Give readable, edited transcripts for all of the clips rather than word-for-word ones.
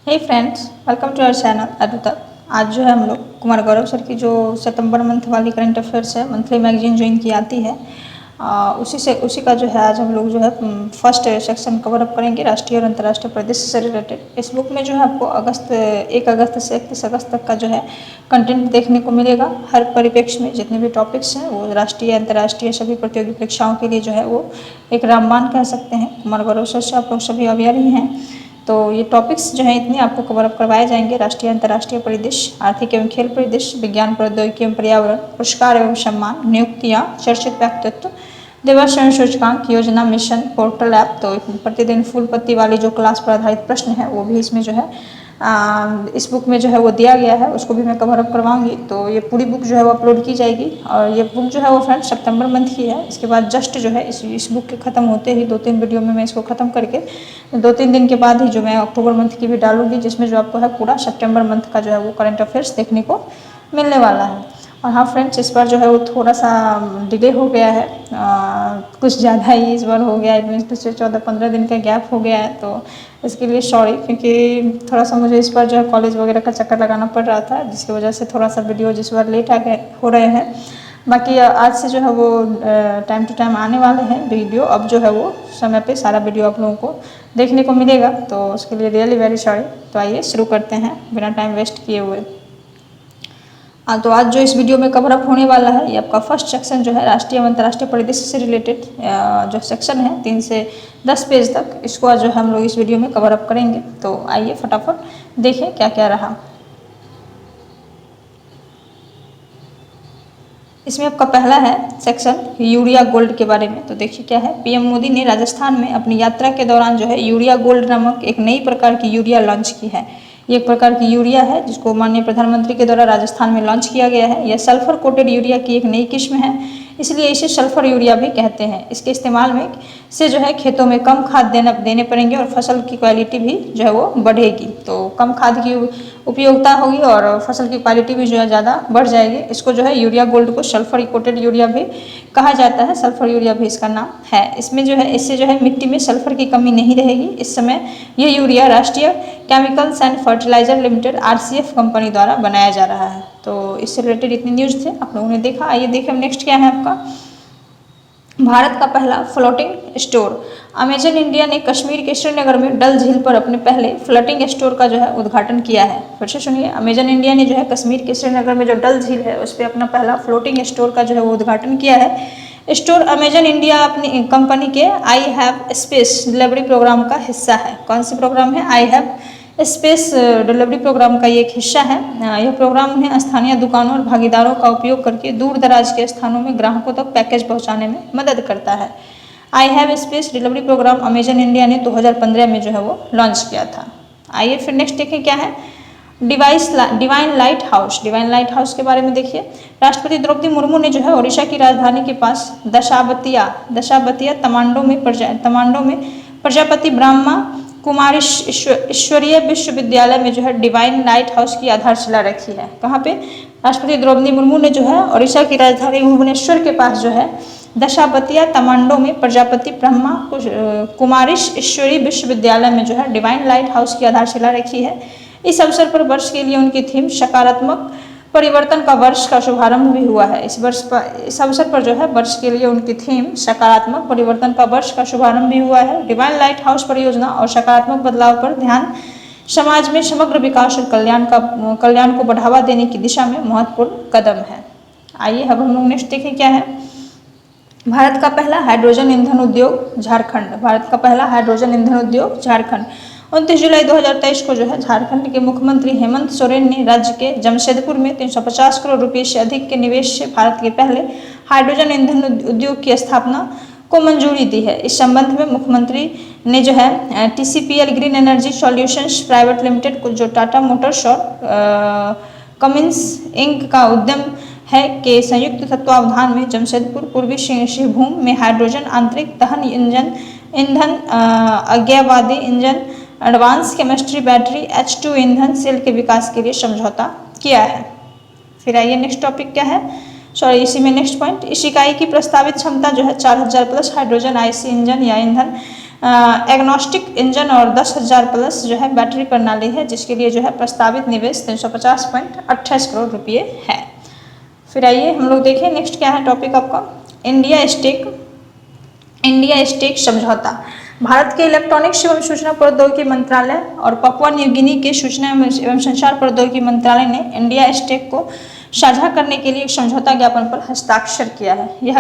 Hey friends, welcome to our channel Advita. आज जो है हम लोग कुमार गौरव सर की जो सितंबर मंथ वाली करंट अफेयर्स है, मंथली मैगजीन जो इनकी आती है, उसी का जो है आज हम लोग जो है फर्स्ट सेक्शन कवर अप करेंगे, राष्ट्रीय और अंतर्राष्ट्रीय परिदृश्य से रिलेटेड। इस बुक में जो है आपको 1 अगस्त से 31 अगस्त तक का जो है कंटेंट देखने को मिलेगा। हर परिप्रेक्ष्य में जितने भी टॉपिक्स हैं वो राष्ट्रीय अंतर्राष्ट्रीय सभी प्रतियोगी परीक्षाओं के लिए जो है वो एक रामबाण कह सकते हैं। कुमार गौरव सर से आप लोग सभी अवेयर ही हैं। तो ये टॉपिक्स जो हैं इतने आपको कवर अप करवाए जाएंगे। राष्ट्रीय अंतर्राष्ट्रीय परिदृश्य, आर्थिक एवं खेल परिदृश्य, विज्ञान प्रौद्योगिकी एवं पर्यावरण, पुरस्कार एवं सम्मान, नियुक्तियाँ, चर्चित व्यक्तित्व, दिवस एवं सूचकांक, योजना, मिशन, पोर्टल ऐप। तो प्रतिदिन फूल पत्ती वाली जो क्लास पर आधारित प्रश्न है वो भी इसमें जो है इस बुक में जो है वो दिया गया है, उसको भी मैं कवर अप करवाऊंगी। तो ये पूरी बुक जो है वो अपलोड की जाएगी और ये बुक जो है वो फ्रेंड्स सितंबर मंथ की है। इसके बाद जस्ट जो है इस बुक के ख़त्म होते ही 2-3 वीडियो में मैं इसको ख़त्म करके 2-3 दिन के बाद ही जो मैं अक्टूबर मंथ की भी डालूंगी, जिसमें जो आपको है पूरा सितंबर मंथ का जो है वो करंट अफेयर्स देखने को मिलने वाला है। और हाँ फ्रेंड्स, इस बार जो है वो थोड़ा सा डिले हो गया है, कुछ ज़्यादा ही इस बार हो गया है, पिछले 14-15 दिन का गैप हो गया है। तो इसके लिए सॉरी, क्योंकि थोड़ा सा मुझे इस बार जो है कॉलेज वगैरह का चक्कर लगाना पड़ रहा था, जिसकी वजह से थोड़ा सा वीडियो जिस बार लेट आ गए हो रहे हैं। बाकी आज से जो है वो टाइम टू टाइम आने वाले हैं वीडियो। अब जो है वो समय पे सारा वीडियो आप लोगों को देखने को मिलेगा, तो उसके लिए रियली वेरी सॉरी। तो आइए शुरू करते हैं बिना टाइम वेस्ट किए हुए। तो आज जो इस वीडियो में कवर अप होने वाला है ये आपका फर्स्ट सेक्शन जो है राष्ट्रीय एवं अंतर्राष्ट्रीय परिदृश्य से रिलेटेड जो सेक्शन है 3 से 10 पेज तक, इसको आज जो हम लोग इस वीडियो में कवर अप करेंगे। तो आइए फटाफट देखें क्या क्या रहा। इसमें आपका पहला है सेक्शन यूरिया गोल्ड के बारे में। तो देखिए क्या है, पीएम मोदी ने राजस्थान में अपनी यात्रा के दौरान जो है यूरिया गोल्ड नामक एक नई प्रकार की यूरिया लॉन्च की है। ये एक प्रकार की यूरिया है जिसको माननीय प्रधानमंत्री के द्वारा राजस्थान में लॉन्च किया गया है। यह सल्फर कोटेड यूरिया की एक नई किस्म है, इसलिए इसे सल्फर यूरिया भी कहते हैं। इसके इस्तेमाल में से जो है खेतों में कम खाद देने पड़ेंगे और फसल की क्वालिटी भी जो है वो बढ़ेगी। तो कम खाद की उपयोगिता होगी और फसल की क्वालिटी भी जो है ज़्यादा बढ़ जाएगी। इसको जो है यूरिया गोल्ड को सल्फर कोटेड यूरिया भी कहा जाता है, सल्फर यूरिया भी इसका नाम है। इसमें जो है इससे जो है मिट्टी में सल्फर की कमी नहीं रहेगी। इस समय ये urea Rashtriya chemicals and fertilizer limited RCF company द्वारा बनाया जा रहा है। तो इससे रिलेटेड इतनी न्यूज़ थे, आप लोगों ने देखा। आइए देखें नेक्स्ट क्या है आपका। भारत का पहला फ्लोटिंग स्टोर। अमेजन इंडिया ने कश्मीर के श्रीनगर में डल झील पर अपने पहले फ्लोटिंग स्टोर का जो है उद्घाटन किया है। फिर से सुनिए, अमेजन इंडिया ने जो है कश्मीर के श्रीनगर में जो डल झील है उस पर अपना पहला फ्लोटिंग स्टोर का जो है वो उद्घाटन किया है। स्टोर अमेजन इंडिया अपनी कंपनी के I have space delivery programme का हिस्सा है। कौन सी प्रोग्राम है? I have space delivery programme का ये एक हिस्सा है। यह प्रोग्राम उन्हें स्थानीय दुकानों और भागीदारों का उपयोग करके दूर दराज के स्थानों में ग्राहकों तक पैकेज पहुंचाने में मदद करता है। I have space delivery programme Amazon India ने 2015 में जो है वो लॉन्च किया था। आइए फिर नेक्स्ट देखें क्या है। Divine light house. Divine light house के बारे में देखिए। राष्ट्रपति द्रौपदी मुर्मू ने जो है ओडिशा की राजधानी के पास दशाबतिया तमांडो में प्रजापति ब्रह्मा कुमारी ईश्वरीय विश्वविद्यालय में जो है डिवाइन लाइट हाउस की आधारशिला रखी है। कहाँ पे? राष्ट्रपति द्रौपदी मुर्मू ने जो है ओडिशा की राजधानी भुवनेश्वर के पास जो है दशाबतिया तमांडो में प्रजापति ब्रह्मा कुमारी ईश्वरीय विश्वविद्यालय में जो है डिवाइन लाइट हाउस की आधारशिला रखी है। इस अवसर पर वर्ष के लिए उनकी थीम सकारात्मक परिवर्तन का वर्ष का शुभारंभ भी हुआ है। इस अवसर पर जो है वर्ष के लिए उनकी थीम सकारात्मक परिवर्तन का वर्ष का शुभारंभ भी हुआ है। डिवाइन लाइट हाउस परियोजना और सकारात्मक बदलाव पर ध्यान समाज में समग्र विकास और कल्याण को बढ़ावा देने की दिशा में महत्वपूर्ण कदम है। आइए अब हम लोग नेक्स्ट देखें क्या है। भारत का पहला हाइड्रोजन ईंधन उद्योग झारखंड। भारत का पहला हाइड्रोजन ईंधन उद्योग झारखंड। 29 जुलाई 2023 को जो है झारखंड के मुख्यमंत्री हेमंत सोरेन ने राज्य के जमशेदपुर में 350 करोड़ रुपये से अधिक के निवेश से भारत के पहले हाइड्रोजन ईंधन उद्योग की स्थापना को मंजूरी दी है। इस संबंध में मुख्यमंत्री ने जो है TCPL green energy solutions private limited को जो टाटा मोटर्स और कमिंस इंक का उद्यम है के संयुक्त तत्वावधान में जमशेदपुर पूर्वी सिंहभूम में हाइड्रोजन आंतरिक दहन ईंधन अज्ञावादी engine advance chemistry battery H2 ईंधन सेल के विकास के लिए समझौता किया है। फिर आइए नेक्स्ट टॉपिक क्या है। इसी में नेक्स्ट पॉइंट। इस इकाई की प्रस्तावित क्षमता जो है 4000 प्लस हाइड्रोजन IC इंजन या ईंधन एग्नोस्टिक इंजन और 10,000 प्लस जो है बैटरी प्रणाली है, जिसके लिए जो है प्रस्तावित निवेश 350.28 करोड़ रुपये है। फिर आइए हम लोग देखें नेक्स्ट क्या है टॉपिक आपका, इंडिया स्टेक समझौता। भारत के इलेक्ट्रॉनिक्स एवं सूचना प्रौद्योगिकी मंत्रालय और पपुआ न्यू गिनी के सूचना एवं संचार प्रौद्योगिकी मंत्रालय ने इंडिया स्टेक को साझा करने के लिए एक समझौता ज्ञापन पर हस्ताक्षर किया है। यह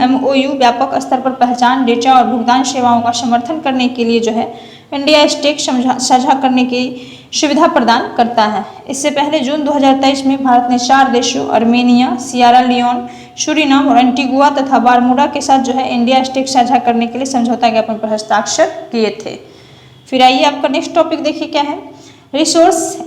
MOU व्यापक स्तर पर पहचान, डेटा और भुगतान सेवाओं का समर्थन करने के लिए जो है इंडिया स्टेक साझा करने की सुविधा प्रदान करता है। इससे पहले जून 2023 में भारत ने 4 देशों अर्मेनिया, सियरा लियोन, सूरीनाम और एंटीगुआ तथा बारमूडा के साथ जो है इंडिया स्टेक साझा करने के लिए समझौता ज्ञापन पर हस्ताक्षर किए थे। फिर आइए आपका नेक्स्ट टॉपिक देखिए क्या है, resource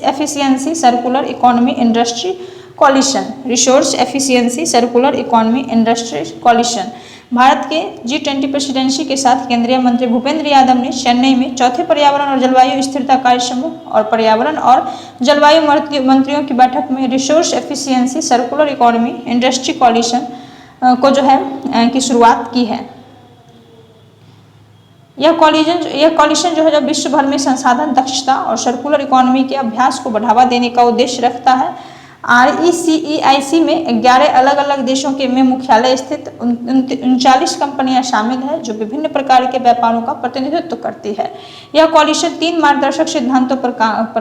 efficiency circular economy industry coalition. Resource efficiency circular economy industry coalition Bharat के G20 प्रेसिडेंसी के साथ केंद्रीय मंत्री भूपेंद्र यादव ने चेन्नई में चौथे पर्यावरण और जलवायु स्थिरता कार्य समूह और पर्यावरण और जलवायु मंत्रियों की बैठक में resource efficiency circular economy industry coalition को जो है की शुरुआत की है। यह कॉलिशन जो है जब विश्व भर में संसाधन दक्षता और सर्कुलर इकोनॉमी के अभ्यास को बढ़ावा देने का उद्देश्य रखता है। RECEIC में 11 अलग अलग देशों के में मुख्यालय स्थित 39 कंपनियां शामिल हैं जो विभिन्न प्रकार के व्यापारों का प्रतिनिधित्व करती है। यह कॉलिशन 3 मार्गदर्शक सिद्धांतों पर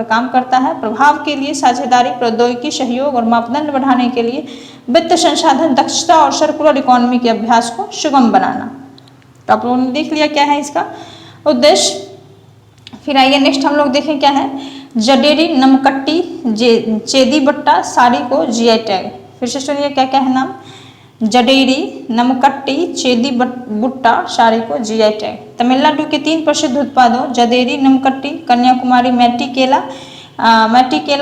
काम करता है, प्रभाव के लिए साझेदारी, प्रौद्योगिकी सहयोग और मापदंड बढ़ाने के लिए वित्त संसाधन दक्षता और सर्कुलर इकोनॉमी के अभ्यास को सुगम बनाना। तो आप लोगों ने देख लिया क्या है इसका उद्देश्य। फिर आइए नेक्स्ट हम लोग देखें क्या है, जडेरी नमकट्टी चेदी बट्टा साड़ी को GI टैग। फिर से सुनिए क्या क्या है नाम, जडेरी नमकट्टी चेदी बुट्टा साड़ी को GI टैग। तमिलनाडु के 3 प्रसिद्ध उत्पादों जडेरी नमकट्टी, कन्याकुमारी मैटिकेला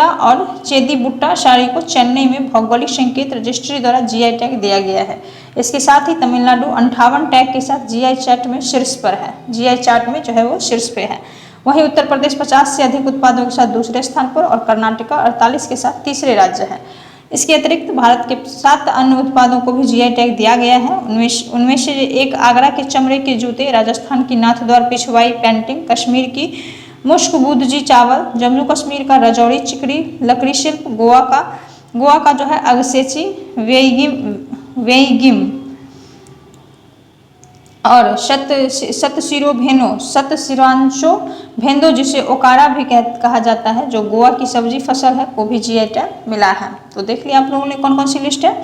और चेदी बुट्टा साड़ी को चेन्नई में भौगोलिक संकेत रजिस्ट्री द्वारा GI टैग दिया गया है। इसके साथ ही तमिलनाडु 58 टैग के साथ GI चार्ट में शीर्ष पर है, GI चार्ट में जो है वो शीर्ष पे है। वहीं उत्तर प्रदेश 50 से अधिक उत्पादों के साथ दूसरे स्थान पर और कर्नाटका 48 के साथ तीसरे राज्य है। इसके अतिरिक्त भारत के 7 अन्य उत्पादों को भी GI टैग दिया गया है। उनमें से एक आगरा के चमड़े के जूते, राजस्थान की नाथद्वार पिछवाई पेंटिंग, कश्मीर की मुश्क बूदजी चावल, जम्मू कश्मीर का रजौड़ी चिकड़ी लकड़ी शिल्प, गोवा का जो है अगसेची वेइगिम और सतसिरांशो भेंदो जिसे ओकारा भी कहा जाता है, जो गोवा की सब्जी फसल है, को भी GI टैग मिला है। तो देख लिया आप लोगों ने कौन कौन सी लिस्ट है।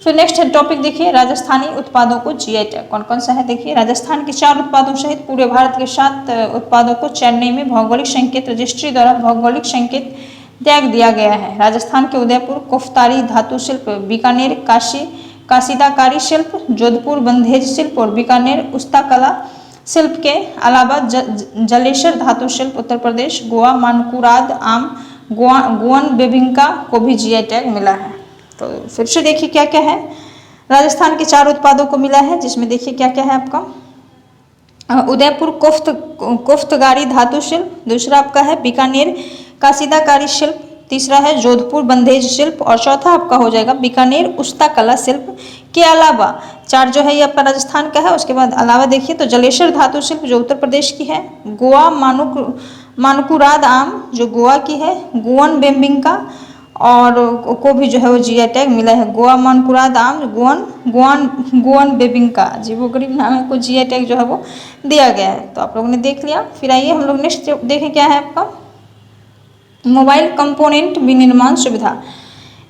फिर नेक्स्ट टॉपिक देखिए, राजस्थानी उत्पादों को GI टैग कौन कौन सा है। देखिए राजस्थान के 4 उत्पादों सहित पूरे भारत के 7 उत्पादों को चेन्नई में भौगोलिक संकेत रजिस्ट्री द्वारा भौगोलिक संकेत टैग दिया गया है। राजस्थान के उदयपुर कोफ्तारी धातु शिल्प, बीकानेर काशीदाकारी शिल्प, जोधपुर बंधेज शिल्प और बीकानेर उस्ताकला शिल्प के अलावा जलेसर धातु शिल्प उत्तर प्रदेश, गोवा मानकुराद आम, गोवन बेबिंका को भी GI टैग मिला है। तो फिर से देखिए क्या क्या है, राजस्थान के 4 उत्पादों को मिला है, जिसमें देखिए क्या क्या है आपका, उदयपुर कोफ्तगारी धातु शिल्प, दूसरा आपका है बीकानेर काशीदाकारी शिल्प, तीसरा है जोधपुर बंधेज शिल्प और चौथा आपका हो जाएगा बीकानेर उस्ता कला शिल्प के अलावा 4 जो है ये आपका राजस्थान का है। उसके बाद अलावा देखिए तो जलेसर धातु शिल्प जो उत्तर प्रदेश की है, गोवा मानुकुराद आम जो गोवा की है, गोवन बेम्बिंका और को भी जो है वो GI टैग मिला है। गोवा मानकुराद आम गोवन बेबिंका जी वो गरीब नाम है को GI टैग जो है वो दिया गया है। तो आप लोगों ने देख लिया। फिर आइए हम लोग नेक्स्ट देखें क्या है आपका, मोबाइल कंपोनेंट विनिर्माण सुविधा।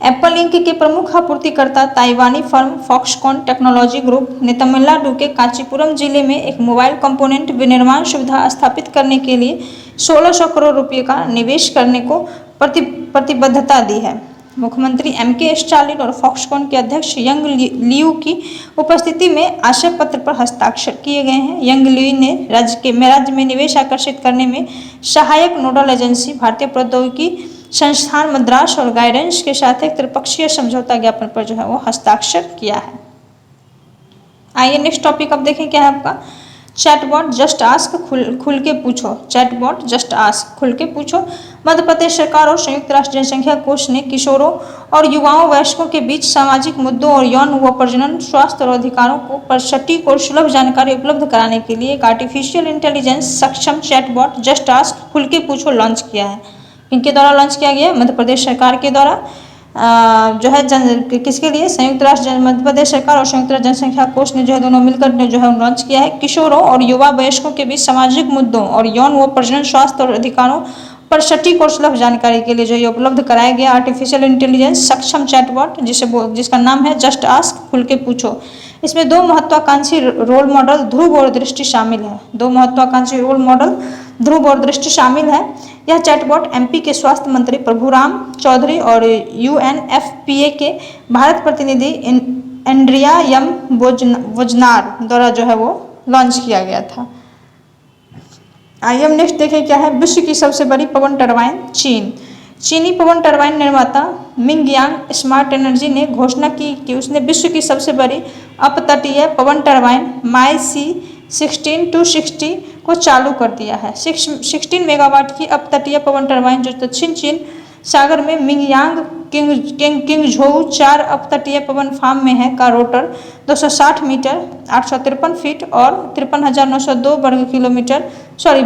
एप्पल इंक के प्रमुख आपूर्तिकर्ता ताइवानी फर्म फॉक्सकॉन टेक्नोलॉजी ग्रुप ने तमिलनाडु के कांचीपुरम जिले में एक मोबाइल कंपोनेंट विनिर्माण सुविधा स्थापित करने के लिए 1600 करोड़ रुपये का निवेश करने को प्रतिबद्धता दी है। मुख्यमंत्री MK स्टालिन और फॉक्सकॉन के अध्यक्ष यंग लियू की उपस्थिति में आशय पत्र पर हस्ताक्षर किए गए हैं। यंग लियू ने राज्य में निवेश आकर्षित करने में सहायक नोडल एजेंसी भारतीय प्रौद्योगिकी संस्थान मद्रास और गाइडेंस के साथ एक त्रिपक्षीय समझौता ज्ञापन पर जो है वो हस्ताक्षर किया है। आइए नेक्स्ट टॉपिक अब देखें क्या है आपका, चैटबॉट जस्ट आस्क खुल के पूछो, चैटबॉट जस्ट आस्क खुल के पूछो। मध्य प्रदेश सरकार और संयुक्त राष्ट्र जनसंख्या कोष ने किशोरों और युवाओं वयस्कों के बीच सामाजिक मुद्दों और यौन व प्रजनन स्वास्थ्य और अधिकारों को पर सटीक और सुलभ जानकारी उपलब्ध कराने के लिए एक आर्टिफिशियल इंटेलिजेंस सक्षम चैटबॉट जस्ट आस्क खुल के पूछो लॉन्च किया है। इनके द्वारा लॉन्च किया गया है, मध्य प्रदेश सरकार के द्वारा जो है किसके लिए, संयुक्त राष्ट्र मध्य प्रदेश सरकार और संयुक्त राष्ट्र जनसंख्या कोष ने जो है दोनों मिलकर ने जो है लॉन्च किया है। किशोरों और युवा वयस्कों के बीच सामाजिक मुद्दों और यौन व प्रजनन स्वास्थ्य और अधिकारों पर सटीक और सुलभ जानकारी के लिए जो ये उपलब्ध कराया गया आर्टिफिशियल इंटेलिजेंस सक्षम चैटबॉट जिसका नाम है जस्ट आस्क खुल के पूछो। इसमें 2 महत्वाकांक्षी रोल मॉडल ध्रुव और दृष्टि शामिल है। 2 महत्वाकांक्षी रोल मॉडल ध्रुव और दृष्टि शामिल है। यह चैटबॉट एमपी के स्वास्थ्य मंत्री प्रभुराम चौधरी और यूएनएफपीए के भारत प्रतिनिधि एंड्रिया यम वोजनार द्वारा जो है वो लॉन्च किया गया था। आइए हम नेक्स्ट देखें क्या है। विश्व की सबसे बड़ी पवन टरबाइन चीन। चीनी पवन टरबाइन निर्माता मिंगयांग स्मार्ट एनर्जी ने घोषणा की कि उसने विश्व की सबसे बड़ी अपतटीय पवन टरबाइन माई C16-260 को चालू कर दिया है। 16 मेगावाट की अपतटीय पवन टरबाइन जो दक्षिण चीन सागर में मिंगयांग किंगझोउ 4 अपतटीय पवन फार्म में है का रोटर 260 मीटर 853 फीट और 53,902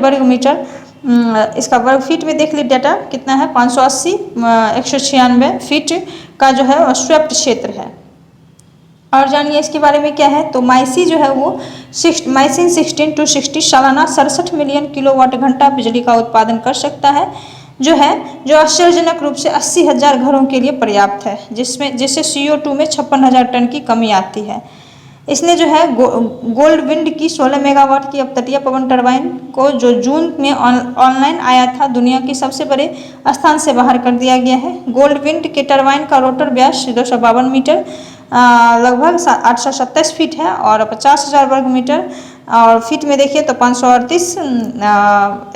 वर्ग मीटर इसका वर्ग फीट में देख ली डाटा कितना है 580 196 फीट का जो है स्वेप्ट क्षेत्र है। और जानिए इसके बारे में क्या है। तो माइसी जो है वो माइसिन 16-260 सालाना 67 मिलियन किलोवाट घंटा बिजली का उत्पादन कर सकता है जो आश्चर्यजनक रूप से 80,000 घरों के लिए पर्याप्त है, जिससे CO2 में 56,000 टन की कमी आती है। इसने जो है गोल्ड विंड की 16 मेगावाट की अपतटीय पवन टरबाइन को जो जून में ऑनलाइन आया था दुनिया के सबसे बड़े स्थान से बाहर कर दिया गया है। गोल्ड विंड के टरबाइन का रोटर व्यास 252 मीटर लगभग 827 फीट है और 50,000 वर्ग मीटर और फीट में देखिए तो 538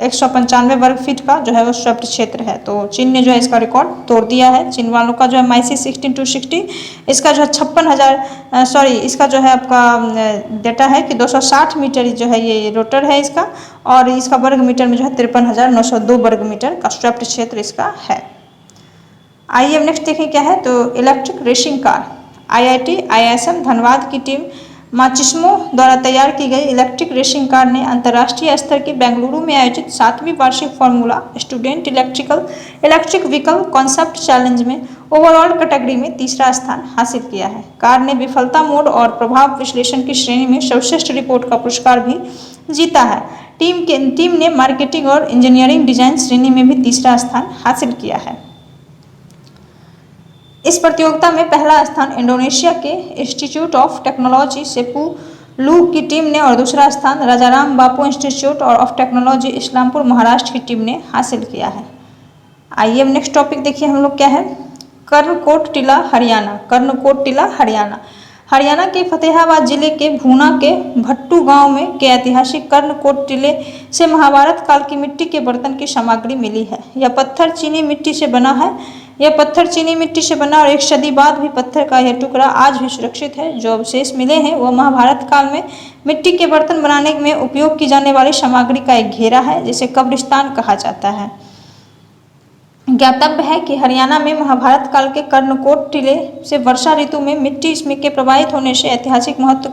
195 वर्ग फीट का जो है वो स्वेप्ट क्षेत्र है। तो चीन ने जो है इसका रिकॉर्ड तोड़ दिया है। चीन वालों का जो है माइसी 16-260 इसका जो है 56,000 इसका जो है आपका डेटा है कि 260 मीटर जो है ये रोटर है इसका और इसका वर्ग मीटर में जो है 53,902 वर्ग मीटर का स्वेप्ट क्षेत्र इसका है। आइए अब नेक्स्ट देखें क्या है। तो electric racing car IIT ISM Dhanbad की टीम माचिस्मो द्वारा तैयार की गई इलेक्ट्रिक रेसिंग कार ने अंतर्राष्ट्रीय स्तर के बेंगलुरु में आयोजित 7वीं वार्षिक formula student electric vehicle concept challenge में ओवरऑल कैटेगरी में तीसरा स्थान हासिल किया है। कार ने विफलता मोड और प्रभाव विश्लेषण की श्रेणी में सर्वश्रेष्ठ रिपोर्ट का पुरस्कार भी जीता है। टीम ने मार्केटिंग और इंजीनियरिंग डिजाइन श्रेणी में भी तीसरा स्थान हासिल किया है। इस प्रतियोगिता में पहला स्थान इंडोनेशिया के इंस्टीट्यूट ऑफ टेक्नोलॉजी सेपुलू की टीम ने और दूसरा स्थान Rajaram Bapu institute of technology Islampur Maharashtra की टीम ने हासिल किया है। आइए अब नेक्स्ट टॉपिक देखिए हम लोग क्या है। कर्णकोट टीला हरियाणा। कर्णकोट टीला हरियाणा के फतेहाबाद जिले के भूना के भट्टू गांव में के ऐतिहासिक कर्णकोट टीले से महाभारत काल की मिट्टी के बर्तन की सामग्री मिली है। यह पत्थर चीनी मिट्टी से बना और 1 सदी बाद भी पत्थर का यह टुकड़ा आज भी सुरक्षित है। जो अवशेष मिले हैं वह महाभारत काल में मिट्टी के बर्तन बनाने में उपयोग की जाने वाली सामग्री का एक घेरा है जिसे कब्रिस्तान कहा जाता है। ज्ञातव्य है कि हरियाणा में महाभारत काल के कर्णकोट टीले से वर्षा ऋतु में मिट्टी इसमें के प्रवाहित होने से ऐतिहासिक महत्व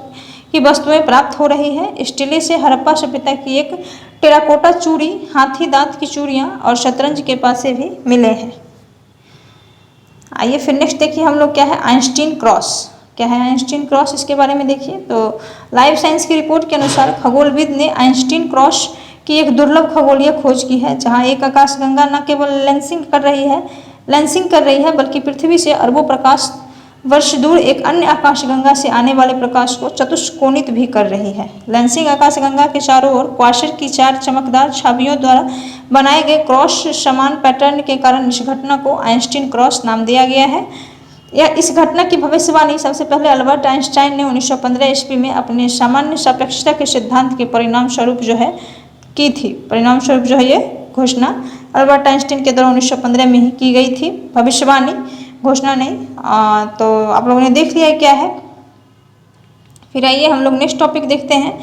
की वस्तुएं प्राप्त हो रही है। इस टीले से हड़प्पा सभ्यता की एक टेराकोटा चूड़ी, हाथी दांत की चूड़ियां और शतरंज के पासे भी मिले हैं। आइए फिर नेक्स्ट देखिए हम लोग क्या है। Einstein cross. क्या है आइंस्टीन क्रॉस, इसके बारे में देखिए। तो लाइफ साइंस की रिपोर्ट के अनुसार खगोलविद ने आइंस्टीन क्रॉस की एक दुर्लभ खगोलीय खोज की है जहां एक आकाशगंगा न केवल लेंसिंग कर रही है बल्कि पृथ्वी से अरबों प्रकाश वर्ष दूर एक अन्य आकाशगंगा से आने वाले प्रकाश को चतुष्कोणित भी कर रही है। लेंसिंग आकाशगंगा के चारों ओर क्वार्टर की 4 चमकदार छवियों द्वारा बनाए गए क्रॉस समान पैटर्न के कारण इस घटना को आइंस्टीन क्रॉस नाम दिया गया है। इस घटना की भविष्यवाणी सबसे पहले अल्बर्ट आइंस्टाइन ने 1915 ईस्वी में अपने सामान्य सापेक्षता के सिद्धांत के परिणाम स्वरूप जो है की थी। परिणाम स्वरूप जो है ये घोषणा अल्बर्ट आइंस्टाइन के द्वारा 1915 में ही की गई थी, भविष्यवाणी, घोषणा नहीं। तो आप लोगों ने देख लिया क्या है। फिर आइए हम लोग नेक्स्ट टॉपिक देखते हैं।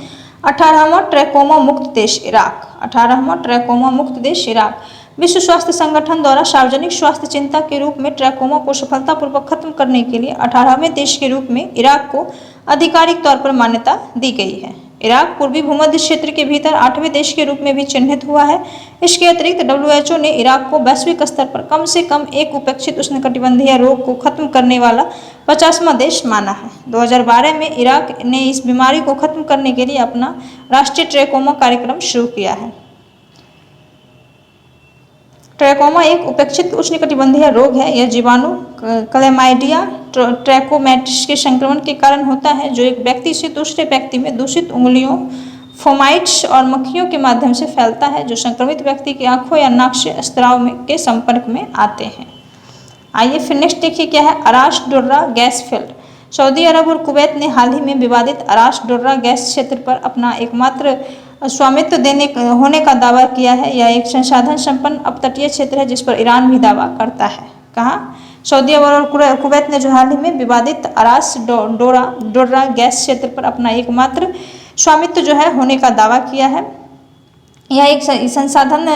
18वां ट्रैकोमा मुक्त देश इराक। 18वां ट्रैकोमा मुक्त देश इराक। विश्व स्वास्थ्य संगठन द्वारा सार्वजनिक स्वास्थ्य चिंता के रूप में ट्रैकोमा को सफलतापूर्वक खत्म करने के लिए 18वें देश के रूप में इराक को आधिकारिक तौर पर मान्यता दी गई है। इराक पूर्वी भूमध्य क्षेत्र के भीतर 8वें देश के रूप में भी चिन्हित हुआ है। इसके अतिरिक्त WHO ने इराक को वैश्विक स्तर पर कम से कम एक उपेक्षित उष्णकटिबंधीय रोग को खत्म करने वाला 50वां देश माना है। 2012 में इराक ने इस बीमारी को खत्म करने के लिए अपना राष्ट्रीय ट्रैकोमा कार्यक्रम शुरू किया है। ट्रैकोमा एक उपेक्षित उष्णकटिबंधीय रोग है। यह जीवाणु क्लैमाइडिया ट्रैकोमैटिस के संक्रमण के कारण होता है, जो एक व्यक्ति से दूसरे व्यक्ति में दूषित उंगलियों, फोमाइट्स और मक्खियों के माध्यम से फैलता है, जो संक्रमित व्यक्ति की आंखों या नाक से स्राव के संपर्क में आते हैं। आइए फिर नेक्स्ट देखिए क्या है, अराश डुर्रा गैस फील्ड। सऊदी अरब और कुवैत ने हाल ही में विवादित अराश डुर्रा गैस क्षेत्र पर अपना एकमात्र स्वामित्व होने का दावा किया है। यह एक संसाधन संपन्न अपतटीय क्षेत्र है जिस पर ईरान भी दावा करता है। कहाँ? सऊदी अरब और कुवैत ने जो हाल ही में विवादित अराश डुर्रा गैस क्षेत्र पर अपना एकमात्र स्वामित्व जो है होने का दावा किया है। यह एक संसाधन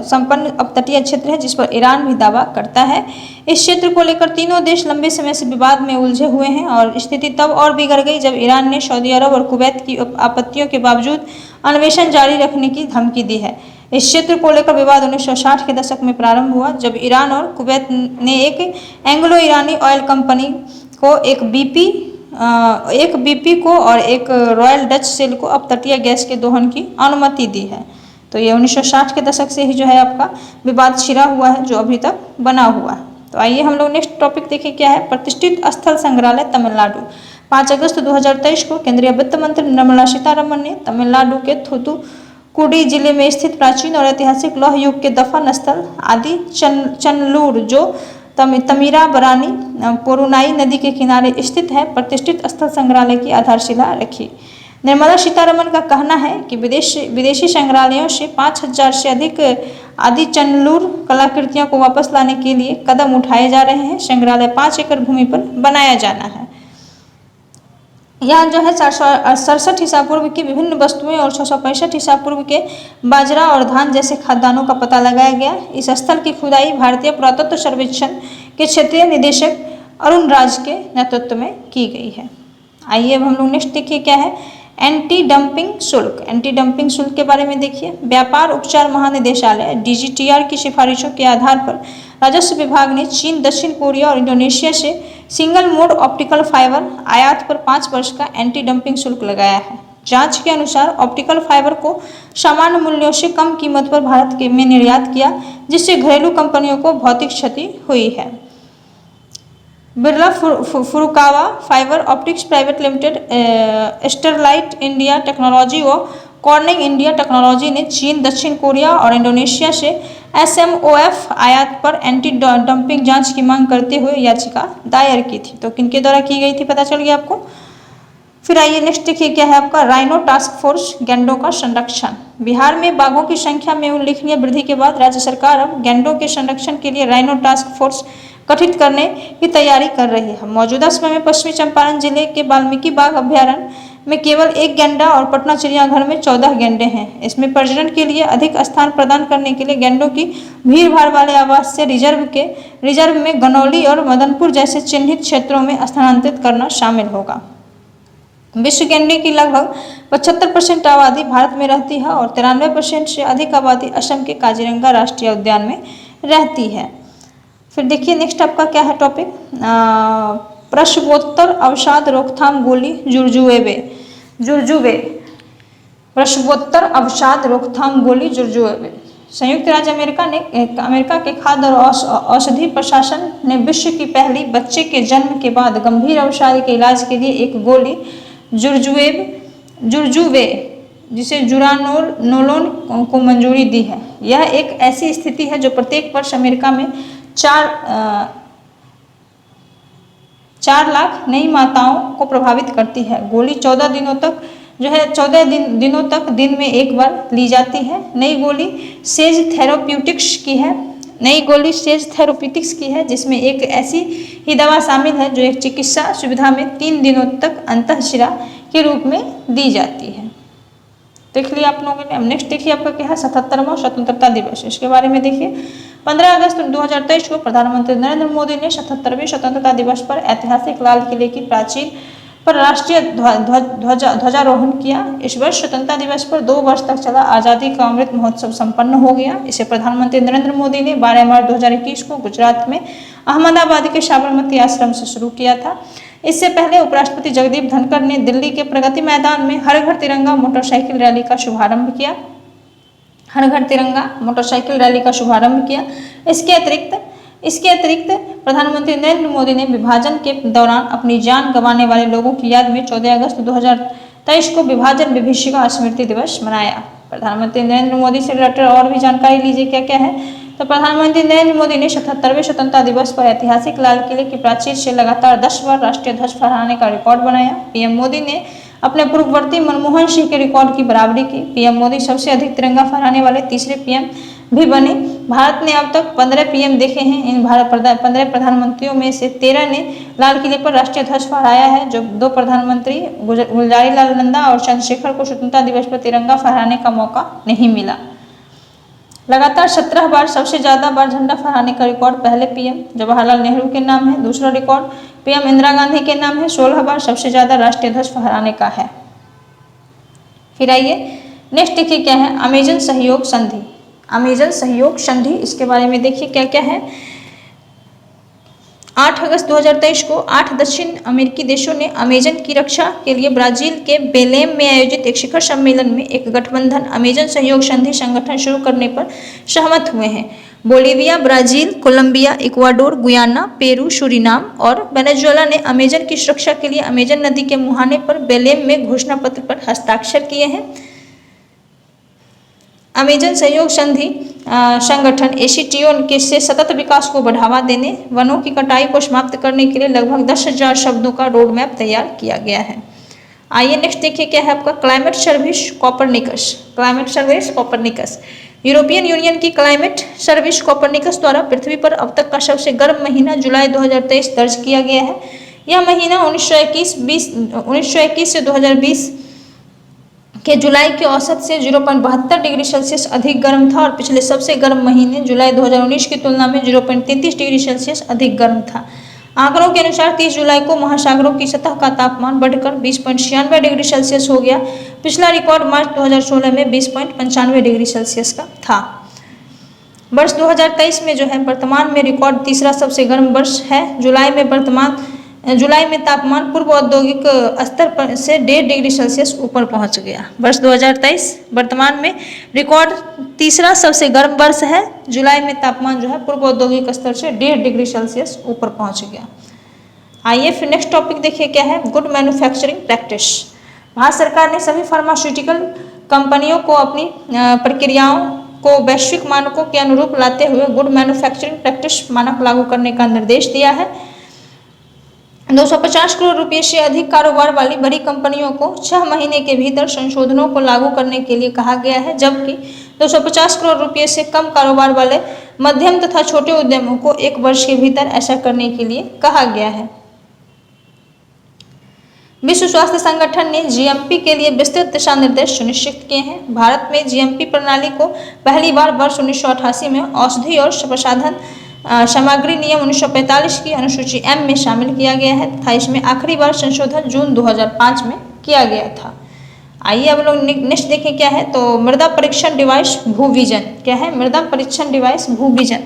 संपन्न अपतटीय क्षेत्र है जिस पर ईरान भी दावा करता है। इस क्षेत्र को लेकर तीनों देश लंबे समय से विवाद में उलझे हुए हैं और स्थिति तब और बिगड़ गई जब ईरान ने सऊदी अरब और कुवैत की आपत्तियों के बावजूद अन्वेषण जारी रखने की धमकी दी है। इस क्षेत्र को लेकर विवाद 1960 के दशक में प्रारंभ हुआ, जब ईरान और कुवैत ने एक एंग्लो ईरानी ऑयल कंपनी को एक BP को और एक रॉयल डच शेल को अपतटीय गैस के दोहन की अनुमति दी है। तो ये 1960 के दशक से ही जो है आपका विवाद छिड़ा हुआ है, जो अभी तक बना हुआ है। तो आइए हम लोग नेक्स्ट टॉपिक देखें क्या है, प्रतिष्ठित स्थल संग्रहालय तमिलनाडु। 5 अगस्त 2023 को केंद्रीय वित्त मंत्री निर्मला सीतारमण ने तमिलनाडु के थूथुकुडी जिले में स्थित प्राचीन और ऐतिहासिक लौह युग के दफन स्थल आदि चन्नलूर, जो तमीराबरानी पोरुनाई नदी के किनारे स्थित है, प्रतिष्ठित स्थल संग्रहालय की आधारशिला रखी। निर्मला सीतारमण का कहना है कि विदेशी संग्रहालयों से 5000 से अधिक आदि चन्नलूर कलाकृतियों को वापस लाने के लिए कदम उठाए जा रहे हैं। संग्रहालय 5 एकड़ भूमि पर बनाया जाना है। यहाँ जो है 467 ईसा पूर्व की विभिन्न वस्तुएं और 665 ईसा पूर्व के बाजरा और धान जैसे खाद्यान्नों का पता लगाया गया। इस स्थल की खुदाई भारतीय पुरातत्व सर्वेक्षण के क्षेत्रीय निदेशक अरुण राज के नेतृत्व में की गई है। आइए अब हम लोग नेक्स्ट देखिए क्या है, एंटी डंपिंग शुल्क। एंटी डंपिंग शुल्क के बारे में देखिए, व्यापार उपचार महानिदेशालय DGTR की सिफारिशों के आधार पर राजस्व विभाग ने चीन, दक्षिण कोरिया और इंडोनेशिया से सिंगल मोड ऑप्टिकल फाइबर आयात पर 5 वर्ष का एंटी डंपिंग शुल्क लगाया है। जांच के अनुसार ऑप्टिकल फाइबर को सामान्य मूल्यों से कम कीमत पर भारत में निर्यात किया, जिससे घरेलू कंपनियों को भौतिक क्षति हुई है। Birla Furukawa fibre optics private limited, Sterlite India technology व कॉर्निंग इंडिया टेक्नोलॉजी ने चीन, दक्षिण कोरिया और इंडोनेशिया से SMOF आयात पर एंटी डंपिंग जांच की मांग करते हुए याचिका दायर की थी। तो किनके द्वारा की गई थी पता चल गया आपको। फिर आइए नेक्स्ट देखिए क्या है आपका, राइनो टास्क फोर्स गैंडों का संरक्षण। बिहार में बाघों की संख्या में उल्लेखनीय वृद्धि के बाद राज्य सरकार अब गैंडों के संरक्षण के लिए राइनो टास्क फोर्स गठित करने की तैयारी कर रही है। मौजूदा समय में पश्चिमी चंपारण जिले के वाल्मीकि बाघ अभ्यारण्य में केवल 1 गैंडा और पटना चिड़ियाघर में 14 गैंडे हैं। इसमें प्रजनन के लिए अधिक स्थान प्रदान करने के लिए गैंडों की भीड़ भाड़ वाले आवास से रिजर्व में गनौली और मदनपुर जैसे चिन्हित क्षेत्रों में स्थानांतरित करना शामिल होगा। विश्व गैंडे की लगभग 75% आबादी भारत में रहती है और 93% से अधिक आबादी असम के काजीरंगा राष्ट्रीय उद्यान में रहती है। फिर देखिए नेक्स्ट आपका क्या है टॉपिक, प्रसवोत्तर अवसाद रोकथाम गोली जुर्जुवे। प्रसवोत्तर अवसाद रोकथाम गोली जुर्जुवे। संयुक्त राज्य अमेरिका के खाद्य और औषधि प्रशासन ने विश्व की पहली बच्चे के जन्म के बाद गंभीर अवसाद के इलाज के लिए एक गोली जुर्जुवे जिसे जुरानोलोन को मंजूरी दी है। यह एक ऐसी स्थिति है जो प्रत्येक वर्ष अमेरिका में 4 लाख नई माताओं को प्रभावित करती है। गोली 14 दिनों तक जो है 14 दिनों तक दिन में एक बार ली जाती है। नई गोली सेज थेराप्यूटिक्स की है जिसमें एक ऐसी ही दवा शामिल है जो एक चिकित्सा सुविधा में 3 दिनों तक अंतःशिरा के रूप में दी जाती है। देख लिया आप लोगों ने। अब नेक्स्ट देखिए आपका क्या है 77वां स्वतंत्रता दिवस, इसके बारे में देखिए। 15 अगस्त 2023 को प्रधानमंत्री नरेंद्र मोदी ने 77वें स्वतंत्रता दिवस पर ऐतिहासिक लाल किले की प्राचीर पर राष्ट्रीय ध्वजारोहण किया। इस वर्ष स्वतंत्रता दिवस पर 2 वर्ष तक चला आज़ादी का अमृत महोत्सव संपन्न हो गया। इसे प्रधानमंत्री नरेंद्र मोदी ने 12 मार्च 2021 को गुजरात में अहमदाबाद के साबरमती आश्रम से शुरू किया था। इससे पहले उपराष्ट्रपति जगदीप धनखड़ ने दिल्ली के प्रगति मैदान में हर घर तिरंगा मोटरसाइकिल रैली का शुभारंभ किया। हर घर तिरंगा मोटरसाइकिल रैली का शुभारंभ किया। इसके अतिरिक्त प्रधानमंत्री नरेंद्र मोदी ने विभाजन के दौरान अपनी जान गंवाने वाले लोगों की याद में 14 अगस्त 2023 को विभाजन विभीषिका स्मृति दिवस मनाया। प्रधानमंत्री नरेंद्र मोदी से रिलेटेड और भी जानकारी लीजिए क्या क्या है। तो प्रधानमंत्री नरेंद्र मोदी ने 77वें स्वतंत्रता दिवस पर ऐतिहासिक लाल किले की प्राचीर से लगातार 10 बार राष्ट्रीय ध्वज फहराने का रिकॉर्ड बनाया। पीएम मोदी ने अपने पूर्ववर्ती मनमोहन सिंह के रिकॉर्ड की बराबरी की। पीएम मोदी सबसे अधिक तिरंगा फहराने वाले तीसरे पीएम भी बने। भारत ने अब तक 15 पीएम देखे हैं। इन 15 प्रधानमंत्रियों में से 13 ने लाल किले पर राष्ट्रीय ध्वज फहराया है, जो 2 प्रधानमंत्री गुलजारीलाल नंदा और चंद्रशेखर को स्वतंत्रता दिवस पर तिरंगा फहराने का मौका नहीं मिला। लगातार 17 बार सबसे ज्यादा बार झंडा फहराने का रिकॉर्ड पहले पीएम जवाहरलाल नेहरू के नाम है। दूसरा रिकॉर्ड पीएम इंदिरा गांधी के नाम है। 16 बार सबसे ज्यादा राष्ट्रीय ध्वज फहराने का है। फिर आइए नेक्स्ट देखिए क्या है अमेजन सहयोग संधि। अमेजन सहयोग संधि, इसके बारे में देखिए क्या क्या है। 8 अगस्त 2023 को 8 दक्षिण अमेरिकी देशों ने अमेजन की रक्षा के लिए ब्राजील के बेलेम में आयोजित एक शिखर सम्मेलन में एक गठबंधन अमेजन सहयोग संधि संगठन शुरू करने पर सहमत हुए हैं। Bolivia, Brazil, Colombia, Ecuador, Guyana, Peru, Suriname और वेनेजुएला ने अमेजन की सुरक्षा के लिए अमेजन नदी के मुहाने पर बेलेम में घोषणा पत्र पर हस्ताक्षर किए हैं। अमेजन सहयोग संधि संगठन एसीटीओ के से सतत विकास को बढ़ावा देने, वनों की कटाई को समाप्त करने के लिए लगभग 10,000 शब्दों का रोड मैप तैयार किया गया है। आइए नेक्स्ट देखिए क्या है आपका climate service Copernicus. Climate service Copernicus European union की क्लाइमेट सर्विस कोपरनिकस द्वारा पृथ्वी पर अब तक का सबसे गर्म महीना जुलाई 2023 दर्ज किया गया है। यह महीना 1921 से 2020 के जुलाई के औसत से 0.72 डिग्री सेल्सियस अधिक गर्म था और पिछले सबसे गर्म महीने जुलाई 2019 की तुलना में 0.33 डिग्री सेल्सियस अधिक गर्म था। आंकड़ों के अनुसार 30 जुलाई को महासागरों की सतह का तापमान बढ़कर 20.96 डिग्री सेल्सियस हो गया। पिछला रिकॉर्ड मार्च 2016 में 20.95 डिग्री सेल्सियस का था। वर्ष 2023 में जो है वर्तमान में रिकॉर्ड तीसरा सबसे गर्म वर्ष है। जुलाई में तापमान पूर्व औद्योगिक स्तर पर से 1.5 डिग्री सेल्सियस ऊपर पहुंच गया। वर्ष 2023 वर्तमान में रिकॉर्ड तीसरा सबसे गर्म वर्ष है। जुलाई में तापमान जो है पूर्व औद्योगिक स्तर से 1.5 डिग्री सेल्सियस ऊपर पहुंच गया। आइए फिर नेक्स्ट टॉपिक देखिए क्या है गुड मैन्युफैक्चरिंग प्रैक्टिस। भारत सरकार ने सभी फार्मास्यूटिकल कंपनियों को अपनी प्रक्रियाओं को वैश्विक मानकों के अनुरूप लाते हुए गुड मैन्युफैक्चरिंग प्रैक्टिस मानक लागू करने का निर्देश दिया है। 250 करोड़ रुपये से अधिक कारोबार वाली बड़ी कंपनियों को 6 महीने के भीतर संशोधनों को लागू करने के लिए कहा गया है, जबकि 250 करोड़ रुपये से कम कारोबार वाले मध्यम तथा छोटे उद्यमों को 1 वर्ष के भीतर ऐसा करने के लिए कहा गया है। विश्व स्वास्थ्य संगठन ने जीएमपी के लिए विस्तृत दिशा निर्देश सुनिश्चित किए हैं। भारत में जीएमपी प्रणाली को पहली बार वर्ष 1988 में औषधि और प्रसाधन सामग्री नियम 1945 की अनुसूची M में शामिल किया गया है तथा इसमें आखिरी बार संशोधन जून 2005 में किया गया था। आइए अब लोग नेक्स्ट देखें क्या है तो मृदा परीक्षण डिवाइस भूविजन। क्या है मृदा परीक्षण डिवाइस भूविजन।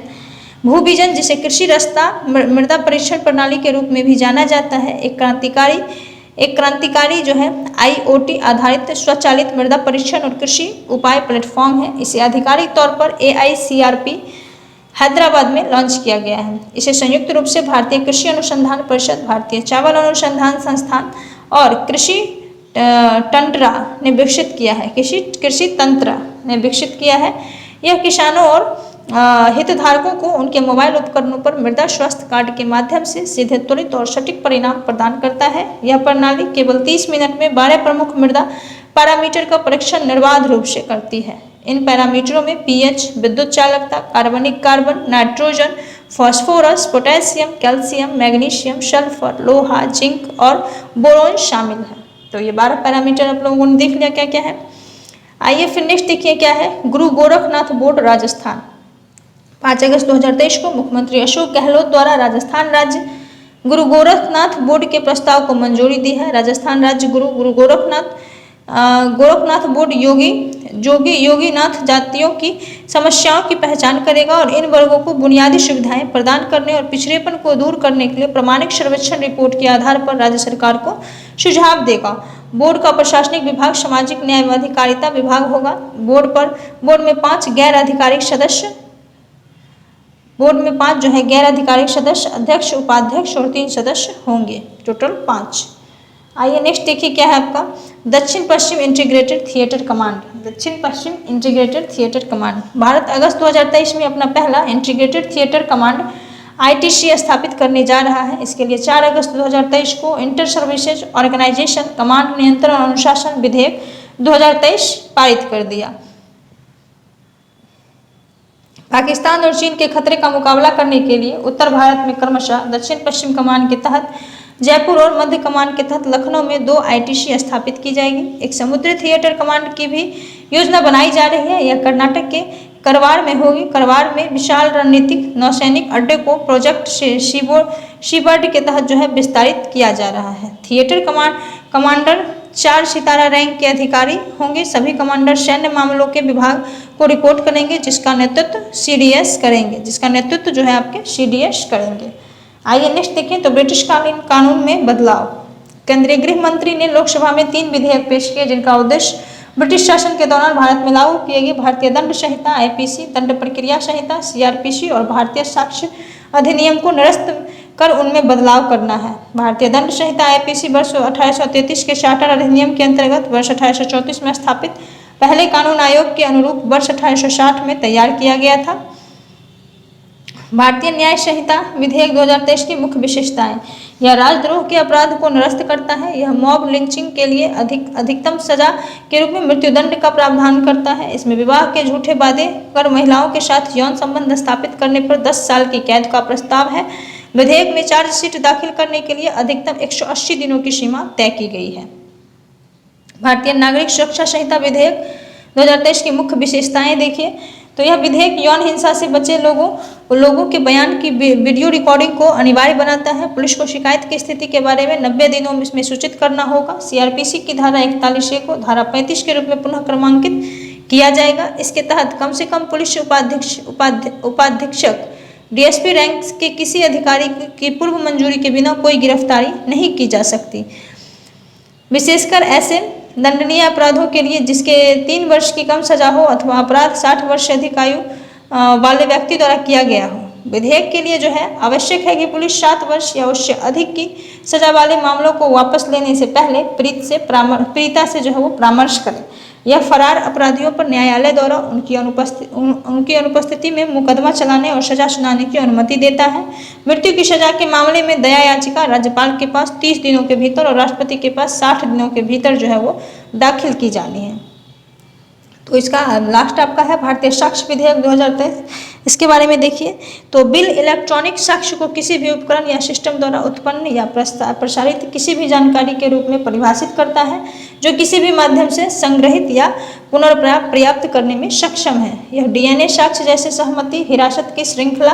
भूविजन जिसे कृषि रास्ता मृदा परीक्षण प्रणाली के रूप में भी जाना जाता है, एक क्रांतिकारी जो है IoT आधारित स्वचालित मृदा परीक्षण और कृषि उपाय प्लेटफॉर्म है। इसे आधिकारिक तौर पर AICRP हैदराबाद में लॉन्च किया गया है। इसे संयुक्त रूप से भारतीय कृषि अनुसंधान परिषद, भारतीय चावल अनुसंधान संस्थान और कृषि तंत्र ने विकसित किया है। कृषि तंत्र ने विकसित किया है। यह किसानों और हितधारकों को उनके मोबाइल उपकरणों पर मृदा स्वास्थ्य कार्ड के माध्यम से सीधे त्वरित और सटीक परिणाम प्रदान करता है। यह प्रणाली केवल 30 मिनट में 12 प्रमुख मृदा पैरामीटर का परीक्षण निर्बाध रूप से करती है। इन पैरामीटरों में pH, विद्युत चालकता, कार्बनिक carbon, nitrogen, phosphorus, potassium, calcium, magnesium, sulphur, लोहा, जिंक और बोरोन शामिल है। तो ये 12 पैरामीटर आप लोगों ने देख लिया क्या क्या है। आइए फिर नेक्स्ट देखिए क्या है, गुरु गोरखनाथ बोर्ड राजस्थान। 5 अगस्त 2023 को मुख्यमंत्री अशोक गहलोत द्वारा राजस्थान राज्य गुरु गोरखनाथ बोर्ड के प्रस्ताव को मंजूरी दी है। राजस्थान राज्य गुरु गोरखनाथ बोर्ड योगीनाथ जातियों की समस्याओं की पहचान करेगा और इन वर्गों को बुनियादी सुविधाएं प्रदान करने और पिछड़ेपन को दूर करने के लिए प्रामाणिक सर्वेक्षण रिपोर्ट के आधार पर राज्य सरकार को सुझाव देगा। बोर्ड का प्रशासनिक विभाग सामाजिक न्याय व अधिकारिता विभाग होगा। बोर्ड में 5 गैर आधिकारिक सदस्य गैर आधिकारिक सदस्य, अध्यक्ष, उपाध्यक्ष और 3 सदस्य होंगे, टोटल 5। आइए नेक्स्ट देखिए क्या है आपका, दक्षिण पश्चिम इंटीग्रेटेड थिएटर कमांड। दक्षिण पश्चिम इंटीग्रेटेड थिएटर कमांड भारत अगस्त 2023 में अपना पहला इंटीग्रेटेड थिएटर कमांड ITC स्थापित करने जा रहा है। इसके लिए 4 अगस्त 2023 को इंटर सर्विसेज ऑर्गेनाइजेशन कमांड नियंत्रण और अनुशासन विधेयक 2023 पारित कर दिया। पाकिस्तान और चीन के खतरे का मुकाबला करने के लिए उत्तर भारत में क्रमशः दक्षिण पश्चिम कमान के तहत जयपुर और मध्य कमान के तहत लखनऊ में 2 ITC स्थापित की जाएगी। एक समुद्री थिएटर कमांड की भी योजना बनाई जा रही है। यह कर्नाटक के करवार में होगी। करवार में विशाल रणनीतिक नौसैनिक अड्डे को प्रोजेक्ट शीबर्ड के तहत विस्तारित किया जा रहा है। थिएटर कमांडर 4 सितारा रैंक के अधिकारी होंगे। सभी कमांडर सैन्य मामलों के विभाग को रिपोर्ट करेंगे, जिसका नेतृत्व CDS करेंगे, आपके CDS करेंगे। आइए नेक्स्ट देखें तो ब्रिटिश कानून में बदलाव। केंद्रीय गृह मंत्री ने लोकसभा में 3 विधेयक पेश किए, जिनका उद्देश्य ब्रिटिश शासन के दौरान भारत में लागू किए गए भारतीय दंड संहिता IPC, दंड प्रक्रिया संहिता CRPC और भारतीय साक्ष्य अधिनियम को निरस्त कर उनमें बदलाव करना है। भारतीय दंड संहिता IPC वर्ष 1833 के चार्टर अधिनियम के अंतर्गत वर्ष 1834 में स्थापित पहले कानून आयोग के अनुरूप वर्ष 1860 में तैयार किया गया था। भारतीय न्याय संहिता विधेयक 2023 की मुख्य विशेषताएं, यह राजद्रोह के अपराध को निरस्त करता है। यह मॉब लिंचिंग के लिए अधिकतम सजा के रूप में मृत्युदंड का प्रावधान करता है। इसमें विवाह के झूठे वादे कर महिलाओं के साथ यौन संबंध स्थापित करने पर 10 साल की कैद का प्रस्ताव है। विधेयक में चार्जशीट दाखिल करने के लिए अधिकतम 180 दिनों की सीमा तय की गई है। भारतीय नागरिक सुरक्षा संहिता विधेयक 2023 की मुख्य विशेषताएं देखिए तो यह विधेयक यौन हिंसा से बचे लोगों के बयान की वीडियो रिकॉर्डिंग को अनिवार्य बनाता है। पुलिस को शिकायत की स्थिति के बारे में 90 दिनों में सूचित करना होगा। CRPC की धारा 41A को धारा 35 के रूप में पुनः क्रमांकित किया जाएगा। इसके तहत कम से कम पुलिस उपाधीक्षक DSP रैंक के किसी अधिकारी की पूर्व मंजूरी के बिना कोई गिरफ्तारी नहीं की जा सकती, विशेषकर ऐसे दंडनीय अपराधों के लिए जिसके 3 वर्ष की कम सजा हो अथवा अपराध 60 वर्ष से अधिक आयु वाले व्यक्ति द्वारा किया गया हो। विधेयक के लिए आवश्यक है कि पुलिस 7 वर्ष या उससे अधिक की सजा वाले मामलों को वापस लेने से पहले पीड़िता से वो परामर्श करे। यह फरार अपराधियों पर न्यायालय द्वारा उनकी अनुपस्थिति में मुकदमा चलाने और सजा सुनाने की अनुमति देता है। मृत्यु की सजा के मामले में दया याचिका राज्यपाल के पास 30 दिनों के भीतर और राष्ट्रपति के पास 60 दिनों के भीतर वो दाखिल की जानी है। तो इसका लास्ट आपका है भारतीय साक्ष्य विधेयक 2023। इसके बारे में देखिए तो बिल इलेक्ट्रॉनिक साक्ष्य को किसी भी उपकरण या सिस्टम द्वारा उत्पन्न या प्रसारित किसी भी जानकारी के रूप में परिभाषित करता है जो किसी भी माध्यम से संग्रहित या पुनर्प्राप्त करने में सक्षम है। यह DNA साक्ष्य जैसे सहमति, हिरासत की श्रृंखला,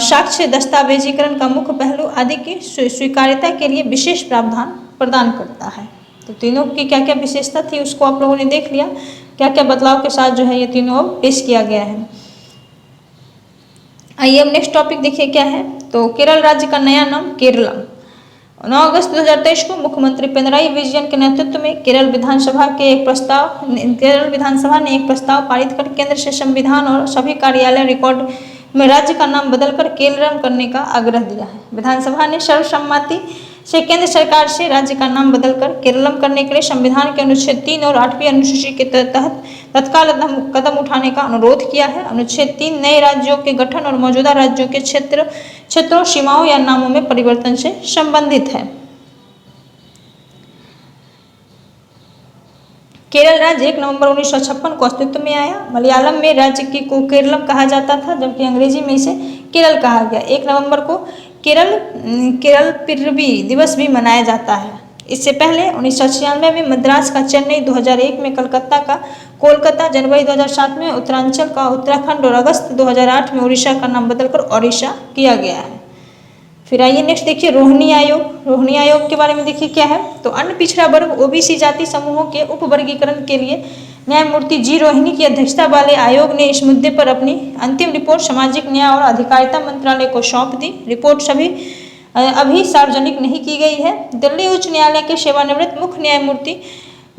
साक्ष्य दस्तावेजीकरण का मुख्य पहलू आदि की स्वीकार्यता के लिए विशेष प्रावधान प्रदान करता है। तो तीनों की क्या क्या विशेषता थी उसको आप लोगों ने देख लिया, क्या क्या बदलाव के साथ ये तीनों अब पेश किया गया है। आइए अब नेक्स्ट टॉपिक देखिए क्या है तो केरल राज्य का नया नाम केरलम। 9 अगस्त 2023 को मुख्यमंत्री पिनराई विजयन के नेतृत्व में केरल विधानसभा ने एक प्रस्ताव पारित कर केंद्र से संविधान और सभी कार्यालय रिकॉर्ड में राज्य का नाम बदलकर केरलम करने का आग्रह दिया है। विधानसभा ने सर्वसम्मति से केंद्र सरकार से राज्य का नाम बदलकर केरलम करने के लिए संविधान के अनुच्छेद 3 और 8वीं अनुसूची के तहत तत्काल कदम उठाने का अनुरोध किया है। अनुच्छेद 3 नए राज्यों के गठन और मौजूदा राज्यों के क्षेत्रों, सीमाओं या नामों में परिवर्तन से संबंधित है। केरल राज्य 1 नवंबर 1956 को अस्तित्व में आया। मलयालम में राज्य को केरलम कहा जाता था, जबकि अंग्रेजी में इसे केरल कहा गया। 1 नवंबर को केरल पिरवी दिवस भी मनाया जाता है। इससे पहले 1996 में मद्रास का चेन्नई, 2001 में कलकत्ता का कोलकाता, जनवरी 2007 में उत्तरांचल का उत्तराखंड और अगस्त 2008 में उड़ीसा का नाम बदलकर ओडिशा किया गया है। फिर आइए नेक्स्ट देखिए रोहिणी आयोग। रोहिणी आयोग के बारे में देखिए क्या है, तो अन्य पिछड़ा वर्ग ओबीसी जाति समूहों के उप वर्गीकरण के लिए न्यायमूर्ति जी रोहिणी की अध्यक्षता वाले आयोग ने इस मुद्दे पर अपनी अंतिम रिपोर्ट सामाजिक न्याय और अधिकारिता मंत्रालय को सौंप दी। रिपोर्ट अभी सार्वजनिक नहीं की गई है। दिल्ली उच्च न्यायालय के सेवानिवृत्त मुख्य न्यायमूर्ति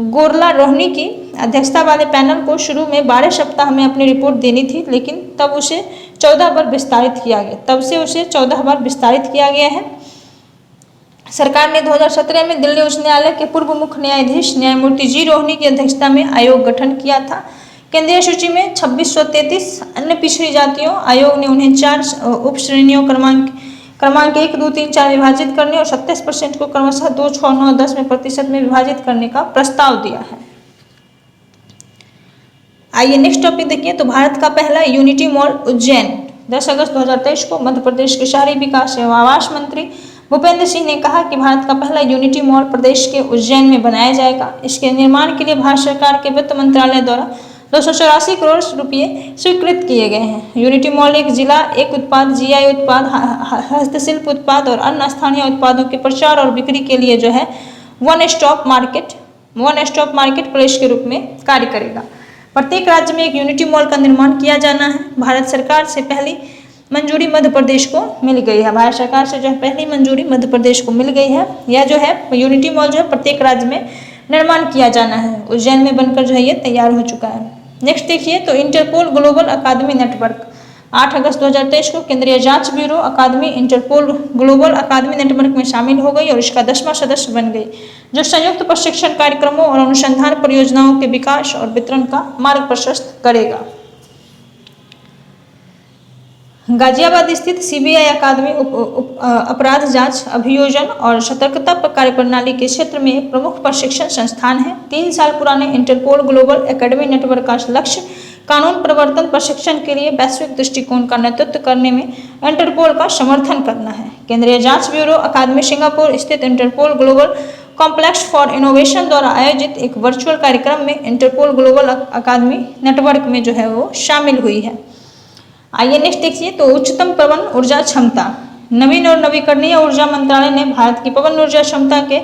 गोरला रोहिणी की अध्यक्षता वाले पैनल को शुरू में 12 सप्ताह में अपनी रिपोर्ट देनी थी, लेकिन तब उसे 14 बार विस्तारित किया गया। तब से उसे 14 बार विस्तारित किया गया है। सरकार ने 2017 में दिल्ली उच्च न्यायालय के पूर्व मुख्य न्यायाधीश न्यायमूर्ति जी रोहिणी की अध्यक्षता में आयोग गठन किया था। केंद्रीय सूची में 2633 अन्य पिछड़ी जातियों, आयोग ने उन्हें 4 उप श्रेणियों क्रमांक 1, 2, 3, 4 विभाजित करने और 27% को क्रमशः 2, 6, 9, 10 में प्रतिशत में विभाजित करने का प्रस्ताव दिया है। आइए नेक्स्ट टॉपिक देखिए, तो भारत का पहला यूनिटी मॉल उज्जैन 10 अगस्त 2023 को मध्य प्रदेश के शहरी विकास एवं आवास मंत्री भूपेंद्र सिंह ने कहा कि भारत का पहला यूनिटी मॉल प्रदेश के उज्जैन में बनाया जाएगा। इसके निर्माण के लिए भारत सरकार के वित्त मंत्रालय द्वारा 284 करोड़ रुपये स्वीकृत किए गए हैं। यूनिटी मॉल एक जिला, एक उत्पाद, जीआई उत्पाद, हस्तशिल्प उत्पाद और अन्य स्थानीय उत्पादों के प्रचार और बिक्री के लिए जो है वन स्टॉप मार्केट प्लेस के रूप में कार्य करेगा। प्रत्येक राज्य में एक यूनिटी मॉल का निर्माण किया जाना है। भारत सरकार से पहली मंजूरी मध्य प्रदेश को मिल गई है। भारत सरकार से जो है पहली मंजूरी मध्य प्रदेश को मिल गई है। यह जो है यूनिटी मॉल जो है प्रत्येक राज्य में निर्माण किया जाना है। उज्जैन में बनकर जो है ये तैयार हो चुका है। नेक्स्ट देखिए, तो इंटरपोल ग्लोबल अकादमी नेटवर्क 8 अगस्त 2023 को केंद्रीय जांच ब्यूरो अकादमी इंटरपोल ग्लोबल अकादमी नेटवर्क में शामिल हो गई और इसका 10वां सदस्य बन गई, जो संयुक्त प्रशिक्षण कार्यक्रमों और अनुसंधान परियोजनाओं के विकास और वितरण का मार्ग प्रशस्त करेगा। गाजियाबाद स्थित सीबीआई अकादमी अपराध जांच, अभियोजन और सतर्कता कार्यप्रणाली के क्षेत्र में एक प्रमुख प्रशिक्षण संस्थान है। 3 साल पुराने इंटरपोल ग्लोबल एकेडमी नेटवर्क का लक्ष्य कानून प्रवर्तन प्रशिक्षण के लिए वैश्विक दृष्टिकोण का नेतृत्व करने में इंटरपोल का समर्थन करना है। केंद्रीय जांच ब्यूरो अकादमी सिंगापुर स्थित Interpol global complex for innovation द्वारा आयोजित एक वर्चुअल कार्यक्रम में इंटरपोल ग्लोबल अकादमी नेटवर्क में जो है वो शामिल हुई है। आइए नेक्स्ट देखिए, तो उच्चतम पवन ऊर्जा क्षमता। नवीन और नवीकरणीय ऊर्जा मंत्रालय ने भारत की पवन ऊर्जा क्षमता के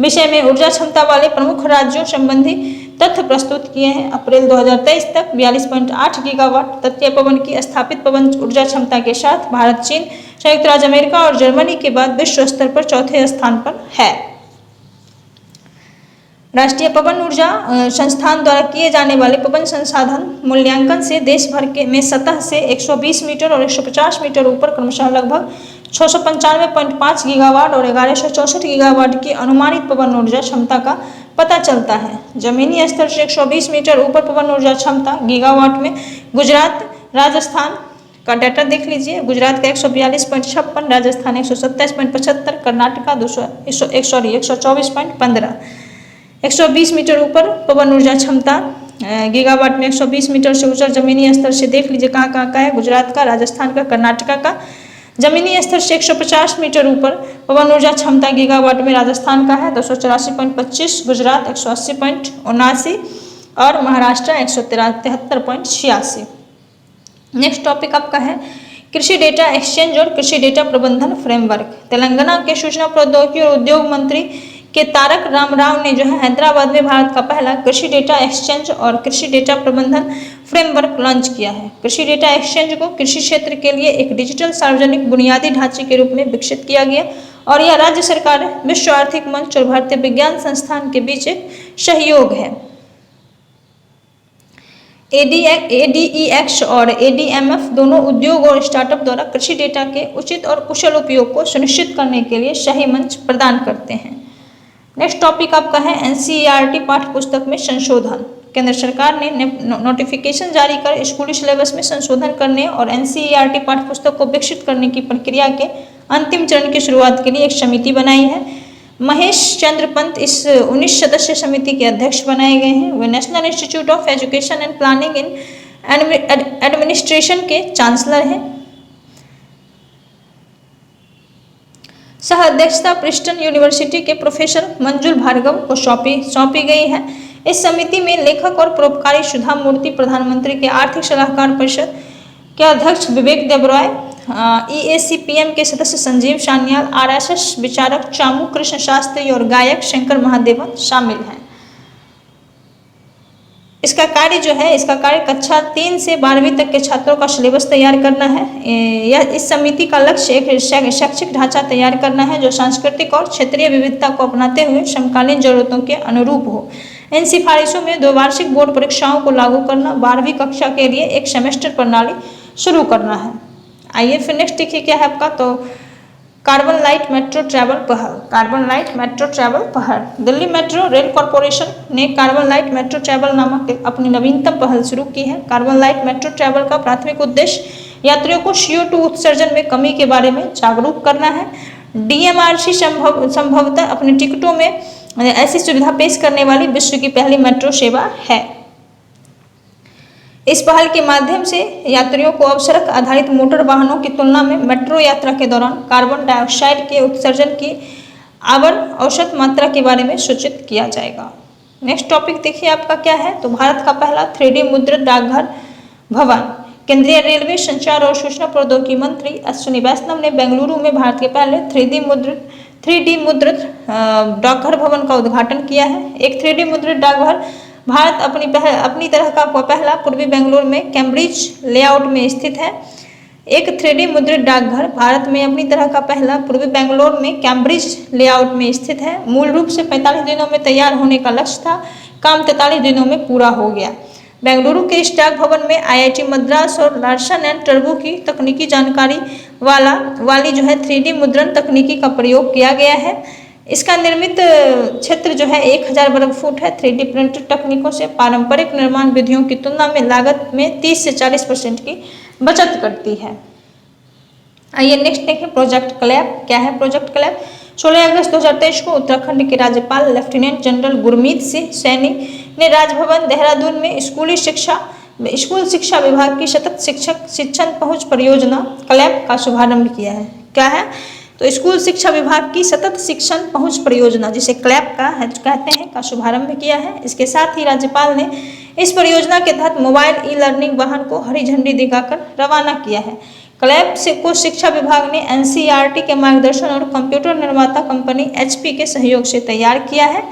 विषय में ऊर्जा क्षमता वाले प्रमुख राज्यों संबंधी तथ्य प्रस्तुत किए हैं। अप्रैल 2023 तक 42.8 गीगावाट तटीय पवन की स्थापित पवन ऊर्जा क्षमता के साथ भारत, चीन, संयुक्त राज्य अमेरिका और जर्मनी के बाद विश्व स्तर पर 4थे स्थान पर है। राष्ट्रीय पवन ऊर्जा संस्थान द्वारा किए जाने वाले पवन संसाधन मूल्यांकन से देश भर के में सतह से 120 मीटर और 150 मीटर ऊपर क्रमशः लगभग 695.5 गीगावाट और 1164 गीगावाट की अनुमानित पवन ऊर्जा क्षमता का पता चलता है। जमीनी स्तर से 120 मीटर ऊपर पवन ऊर्जा क्षमता गीगावाट में गुजरात, राजस्थान का डाटा देख लीजिए। गुजरात का 142.56, राजस्थान 127.75, कर्नाटका 124.15। 120 मीटर ऊपर पवन ऊर्जा क्षमता गीगावाट में 120 मीटर से ऊंचा जमीनी स्तर से देख लीजिए कहाँ कहाँ का है। गुजरात का, राजस्थान का, कर्नाटका का। जमीनी स्तर से 150 मीटर ऊपर पवन ऊर्जा क्षमता गीगावाट में राजस्थान का है 284.25, गुजरात 180.79 और महाराष्ट्र 173.86। नेक्स्ट टॉपिक आपका है कृषि डेटा एक्सचेंज और कृषि डेटा प्रबंधन फ्रेमवर्क। तेलंगाना के सूचना प्रौद्योगिकी और उद्योग मंत्री के तारक रामाराव ने जो है हैदराबाद में भारत का पहला कृषि डेटा एक्सचेंज और कृषि डेटा प्रबंधन फ्रेमवर्क लॉन्च किया है। कृषि डेटा एक्सचेंज को कृषि क्षेत्र के लिए एक डिजिटल सार्वजनिक बुनियादी ढांचे के रूप में विकसित किया गया और यह राज्य सरकार, विश्व आर्थिक मंच और भारतीय विज्ञान संस्थान के बीच एक सहयोग है। ADEX और ADMF दोनों उद्योग और स्टार्टअप द्वारा कृषि डेटा के उचित और कुशल उपयोग को सुनिश्चित करने के लिए सही मंच प्रदान करते हैं। नेक्स्ट टॉपिक आपका है NCERT पाठ्य पुस्तक में संशोधन। केंद्र सरकार ने नोटिफिकेशन जारी कर स्कूली सिलेबस में संशोधन करने और NCERT पाठ्य पुस्तक को विकसित करने की प्रक्रिया के अंतिम चरण की शुरुआत के लिए एक समिति बनाई है। महेश चंद्र पंत इस 19 सदस्यीय समिति के अध्यक्ष बनाए गए हैं। वे national institute of education and planning in administration के चांसलर हैं। सह अध्यक्षता प्रिंसटन यूनिवर्सिटी के प्रोफेसर मंजुल भार्गव को सौंपी गई है। इस समिति में लेखक और परोपकारी सुधा मूर्ति, प्रधानमंत्री के आर्थिक सलाहकार परिषद के अध्यक्ष विवेक देबरॉय, EAC-PM के सदस्य संजीव सान्याल, RSS विचारक चामू कृष्ण शास्त्री और गायक शंकर महादेवन शामिल हैं। इसका कार्य कक्षा 3 से 12वीं तक के छात्रों का सिलेबस तैयार करना है। इस समिति का लक्ष्य एक शैक्षिक ढांचा तैयार करना है जो सांस्कृतिक और क्षेत्रीय विविधता को अपनाते हुए समकालीन जरूरतों के अनुरूप हो। इन सिफारिशों में 2 वार्षिक बोर्ड परीक्षाओं को लागू करना, 12वीं कक्षा के लिए एक सेमेस्टर प्रणाली शुरू करना है। आइए फिर नेक्स्ट देखिए क्या है आपका, तो कार्बन लाइट मेट्रो ट्रैवल पहल। कार्बन लाइट मेट्रो ट्रैवल पहल। दिल्ली मेट्रो रेल कॉरपोरेशन ने कार्बन लाइट मेट्रो ट्रैवल नामक अपनी नवीनतम पहल शुरू की है। कार्बन लाइट मेट्रो ट्रैवल का प्राथमिक उद्देश्य यात्रियों को CO2 उत्सर्जन में कमी के बारे में जागरूक करना है। DMRC संभवतः अपने टिकटों में ऐसी सुविधा पेश करने वाली विश्व की पहली मेट्रो सेवा है। इस पहल के माध्यम से यात्रियों को अब सड़क आधारित मोटर वाहनों की तुलना में मेट्रो यात्रा के दौरान कार्बन डाइऑक्साइड के उत्सर्जन की औसत मात्रा के बारे में सूचित किया जाएगा। नेक्स्ट टॉपिक देखिए आपका क्या है, तो भारत का पहला 3D मुद्रित डाकघर भवन। केंद्रीय रेलवे, संचार और सूचना प्रौद्योगिकी मंत्री अश्विनी वैष्णव ने बेंगलुरु में भारत के पहले 3D मुद्रित डाकघर भवन का उद्घाटन किया है। एक 3D मुद्रित डाकघर भारत अपनी तरह का पहला पूर्वी बेंगलुरु में कैम्ब्रिज लेआउट में स्थित है। एक 3D मुद्रित डाकघर भारत में अपनी तरह का पहला पूर्वी बेंगलुरु में कैम्ब्रिज लेआउट में स्थित है। मूल रूप से 45 दिनों में तैयार होने का लक्ष्य था, काम 43 दिनों में पूरा हो गया। बेंगलुरु के इस डाक भवन में IIT मद्रास और लार्सन एंड टर्बो की तकनीकी जानकारी वाली 3D मुद्रण तकनीकी का प्रयोग किया गया है। इसका निर्मित क्षेत्र 1000 वर्ग फुट है। 3D प्रिंटेड तकनीकों से पारंपरिक निर्माण विधियों की तुलना में लागत में 30 से 40% की बचत करती है। आइए नेक्स्ट देखें प्रोजेक्ट क्लैप। क्या है प्रोजेक्ट क्लैप? 16 अगस्त 2023 को उत्तराखंड के राज्यपाल लेफ्टिनेंट जनरल गुरमीत सिंह सैनी ने राजभवन देहरादून में स्कूल शिक्षा विभाग की सतत शिक्षण पहुंच परियोजना क्लैप का शुभारंभ किया है। क्या है? तो स्कूल शिक्षा विभाग की सतत शिक्षण पहुंच परियोजना, जिसे क्लैप कहते हैं, का शुभारंभ किया है। इसके साथ ही राज्यपाल ने इस परियोजना के तहत मोबाइल ई-लर्निंग वाहन को हरी झंडी दिखाकर रवाना किया है। क्लैप को शिक्षा विभाग ने NCERT के मार्गदर्शन और कंप्यूटर निर्माता कंपनी HP के सहयोग से तैयार किया है।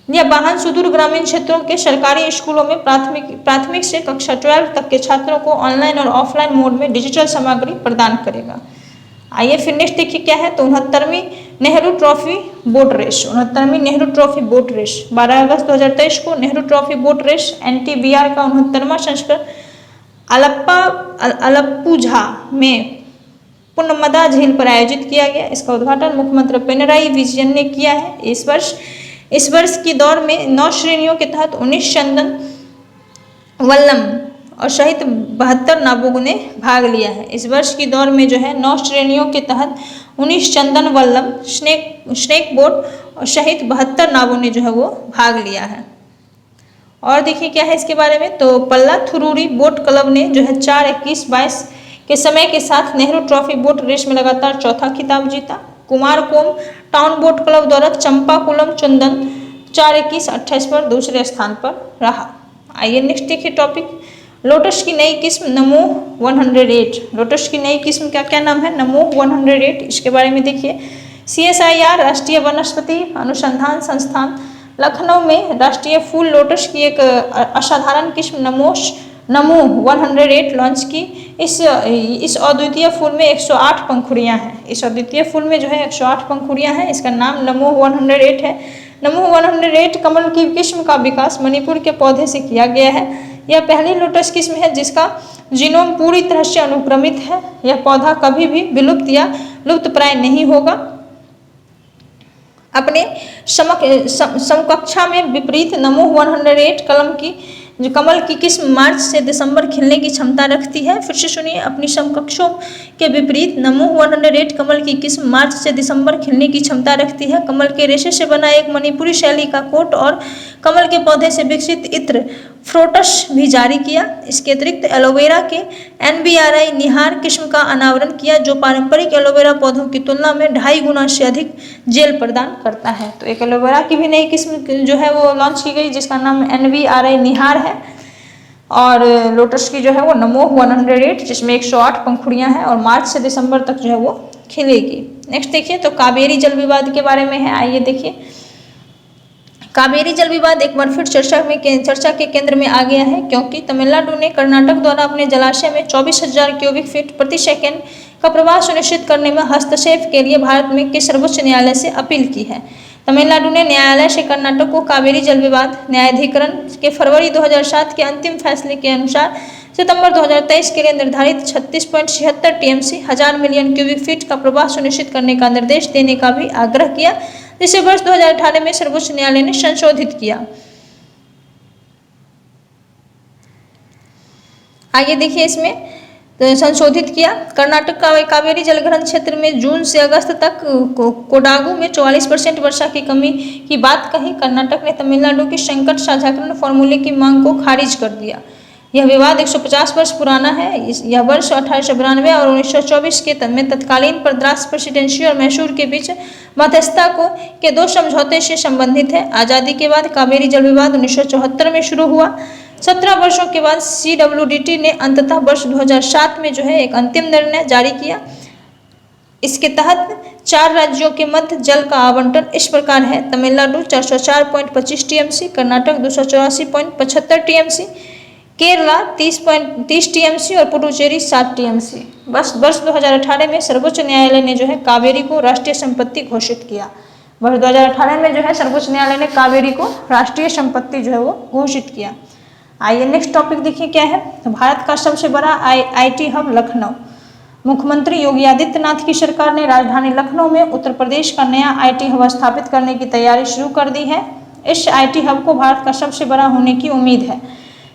यह वाहन सुदूर ग्रामीण क्षेत्रों के सरकारी स्कूलों में प्राथमिक से कक्षा 12 तक के छात्रों को ऑनलाइन और ऑफलाइन मोड में डिजिटल सामग्री प्रदान करेगा। आइए फिर नेक्स्ट देखिए क्या है, तो 69वीं नेहरू ट्रॉफी बोट रेस। 69वीं नेहरू ट्रॉफी बोट रेस 12 अगस्त 2023 को Nehru trophy boat race NTBR का 69वां संस्करण अलप्पुझा में पुन्नमदा झील पर आयोजित किया गया। इसका उद्घाटन मुख्यमंत्री पिनराई विजयन ने किया है। इस वर्ष की दौड़ में 9 श्रेणियों के तहत 19 चंदन वल्लम और सहित 72 नावों ने भाग लिया है। इस वर्ष की दौड़ में 9 श्रेणियों के तहत 19 चंदन वल्लम, स्नेक बोट और सहित 72 नावों ने वो भाग लिया है। और देखिए क्या है इसके बारे में, तो पल्ला थुरूरी बोट क्लब ने 4, 21, 22 के समय के साथ नेहरू ट्रॉफी बोट रेस में लगातार चौथा खिताब जीता। कुमारकोम टाउन बोट क्लब द्वारा चंपाकुलम चंदन 4, 21, 28 पर दूसरे स्थान पर रहा। आइए नेक्स्ट देखिए टॉपिक, लोटस की नई किस्म नमो 108। लोटस की नई किस्म का क्या नाम है? नमो 108। इसके बारे में देखिए, CSIR राष्ट्रीय वनस्पति अनुसंधान संस्थान लखनऊ में राष्ट्रीय फूल लोटस की एक असाधारण किस्म नमो 108 लॉन्च की। इस अद्वितीय फूल में 108 पंखुड़ियाँ हैं। इस अद्वितीय फूल में 108 पंखुड़ियाँ हैं। इसका नाम नमो 108 है। नमो 108 कमल की किस्म का विकास मणिपुर के पौधे से किया गया है। यह पहली लोटस किस्म है जिसका जीनोम पूरी तरह से अनुक्रमित है। यह पौधा कभी भी विलुप्त या लुप्तप्राय नहीं होगा। अपने समकक्षा में विपरीत नमो 108 कलम की जो कमल की किस्म मार्च से दिसंबर खिलने की क्षमता रखती है। फिर से सुनिए, अपनी समकक्षों के विपरीत नमो 108 कमल की किस्म मार्च से दिसंबर खिलने की क्षमता रखती है। कमल के रेशे से बना एक मणिपुरी शैली का कोट और कमल के पौधे से विकसित इत्र फ्रोटस भी जारी किया। इसके अतिरिक्त एलोवेरा के NBRI निहार किस्म का अनावरण किया, जो पारंपरिक एलोवेरा पौधों की तुलना में 2.5 गुना से अधिक जेल प्रदान करता है। तो एक एलोवेरा की भी नई किस्म जो है वो लॉन्च की गई, जिसका नाम NBRI निहार है। और लोटस की जो है वो नमो 108, जिसमें 108 पंखुड़ियां हैं और मार्च से दिसंबर तक जो है वो खिलेगी। नेक्स्ट देखिए, तो कावेरी जल विवाद के बारे में है। आइए देखिए, कावेरी जल विवाद एक बार फिर चर्चा के केंद्र में आ गया है, क्योंकि तमिलनाडु ने कर्नाटक द्वारा अपने जलाशय में 24,000 क्यूबिक फीट प्रति सेकेंड का प्रवाह सुनिश्चित करने में हस्तक्षेप के लिए भारत में के सर्वोच्च न्यायालय से अपील की है। तमिलनाडु ने न्यायालय से कर्नाटक को कावेरी जल विवाद न्यायाधिकरण के फरवरी 2007 के अंतिम फैसले के अनुसार सितंबर 2023 के लिए निर्धारित 36.76 TMC 1000 मिलियन क्यूबिक फीट का प्रवाह सुनिश्चित करने का निर्देश देने का भी आग्रह किया, जिसे वर्ष 2018 में सर्वोच्च न्यायालय ने संशोधित किया। आगे देखिए, इसमें संशोधित किया। कर्नाटक का कावेरी जलग्रहण क्षेत्र में जून से अगस्त तक कोडागु में 44% वर्षा की कमी की बात कही। कर्नाटक ने तमिलनाडु की संकट साझाकरण फॉर्मूले की मांग को खारिज कर दिया। यह विवाद 150 वर्ष पुराना है। यह वर्ष 1892 और 1924 में तत्कालीन मद्रास प्रेसिडेंसी और मैसूर के बीच मध्यस्थता के 2 समझौते से संबंधित है। आज़ादी के बाद कावेरी जल विवाद 1974 में शुरू हुआ। 17 वर्षों के बाद CWDT ने अंततः वर्ष 2007 में जो है एक अंतिम निर्णय जारी किया। इसके तहत 4 राज्यों के मध्य जल का आवंटन इस प्रकार है: Tamil Nadu 404.25 TMC, Karnataka 284.75 TMC, Kerala 30 TMC और पुडुचेरी 7 TMC। बस वर्ष 2018 में सर्वोच्च न्यायालय ने जो है कावेरी को राष्ट्रीय संपत्ति घोषित किया। वर्ष 2018 में जो है सर्वोच्च न्यायालय ने कावेरी को राष्ट्रीय संपत्ति जो है वो घोषित किया। आइए नेक्स्ट टॉपिक देखिए क्या है। तो भारत का सबसे बड़ा IT हब लखनऊ। मुख्यमंत्री योगी आदित्यनाथ की सरकार ने राजधानी लखनऊ में उत्तर प्रदेश का नया IT हब स्थापित करने की तैयारी शुरू कर दी है। इस IT हब को भारत का सबसे बड़ा होने की उम्मीद है।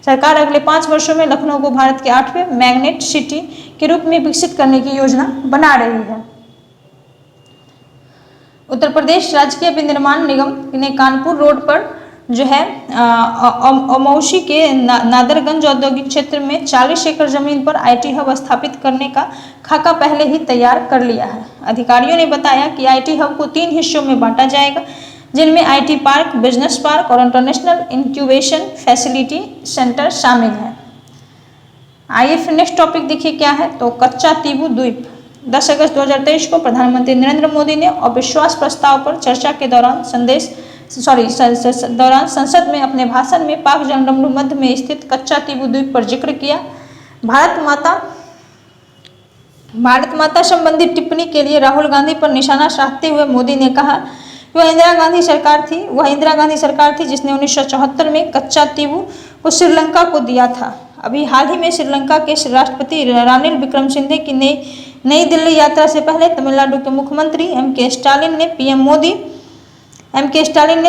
सरकार अगले 5 वर्षों में लखनऊ को भारत के 8वें मैग्नेट सिटी के रूप में विकसित करने की योजना बना रही है। उत्तर प्रदेश राजकीय विनिर्माण निगम ने कानपुर रोड पर जो है अमौसी के नादरगंज औद्योगिक क्षेत्र में 40 एकड़ जमीन पर IT हब स्थापित करने का खाका पहले ही तैयार कर लिया है। अधिकारियों ने बताया कि IT हब को 3 हिस्सों में बांटा जाएगा, जिनमें IT पार्क, बिजनेस पार्क और इंटरनेशनल इंक्यूबेशन फैसिलिटी सेंटर शामिल है। आइए फिर नेक्स्ट टॉपिक देखिए क्या है। तो कच्चा तीबू द्वीप। 10 अगस्त 2023 को प्रधानमंत्री नरेंद्र मोदी ने अविश्वास प्रस्ताव पर चर्चा के दौरान संसद में अपने भाषण में पाक जनमभूमि मध्य में स्थित कच्चा तीबू द्वीप पर जिक्र किया। भारत माता संबंधी टिप्पणी के लिए राहुल गांधी पर निशाना साधते हुए मोदी ने कहा कि वह इंदिरा गांधी सरकार थी जिसने 1974 में कच्चा तीबू को श्रीलंका को दिया था। अभी हाल ही में श्रीलंका के राष्ट्रपति रानिल विक्रमसिंघे की नई दिल्ली यात्रा से पहले तमिलनाडु के मुख्यमंत्री M.K. स्टालिन ने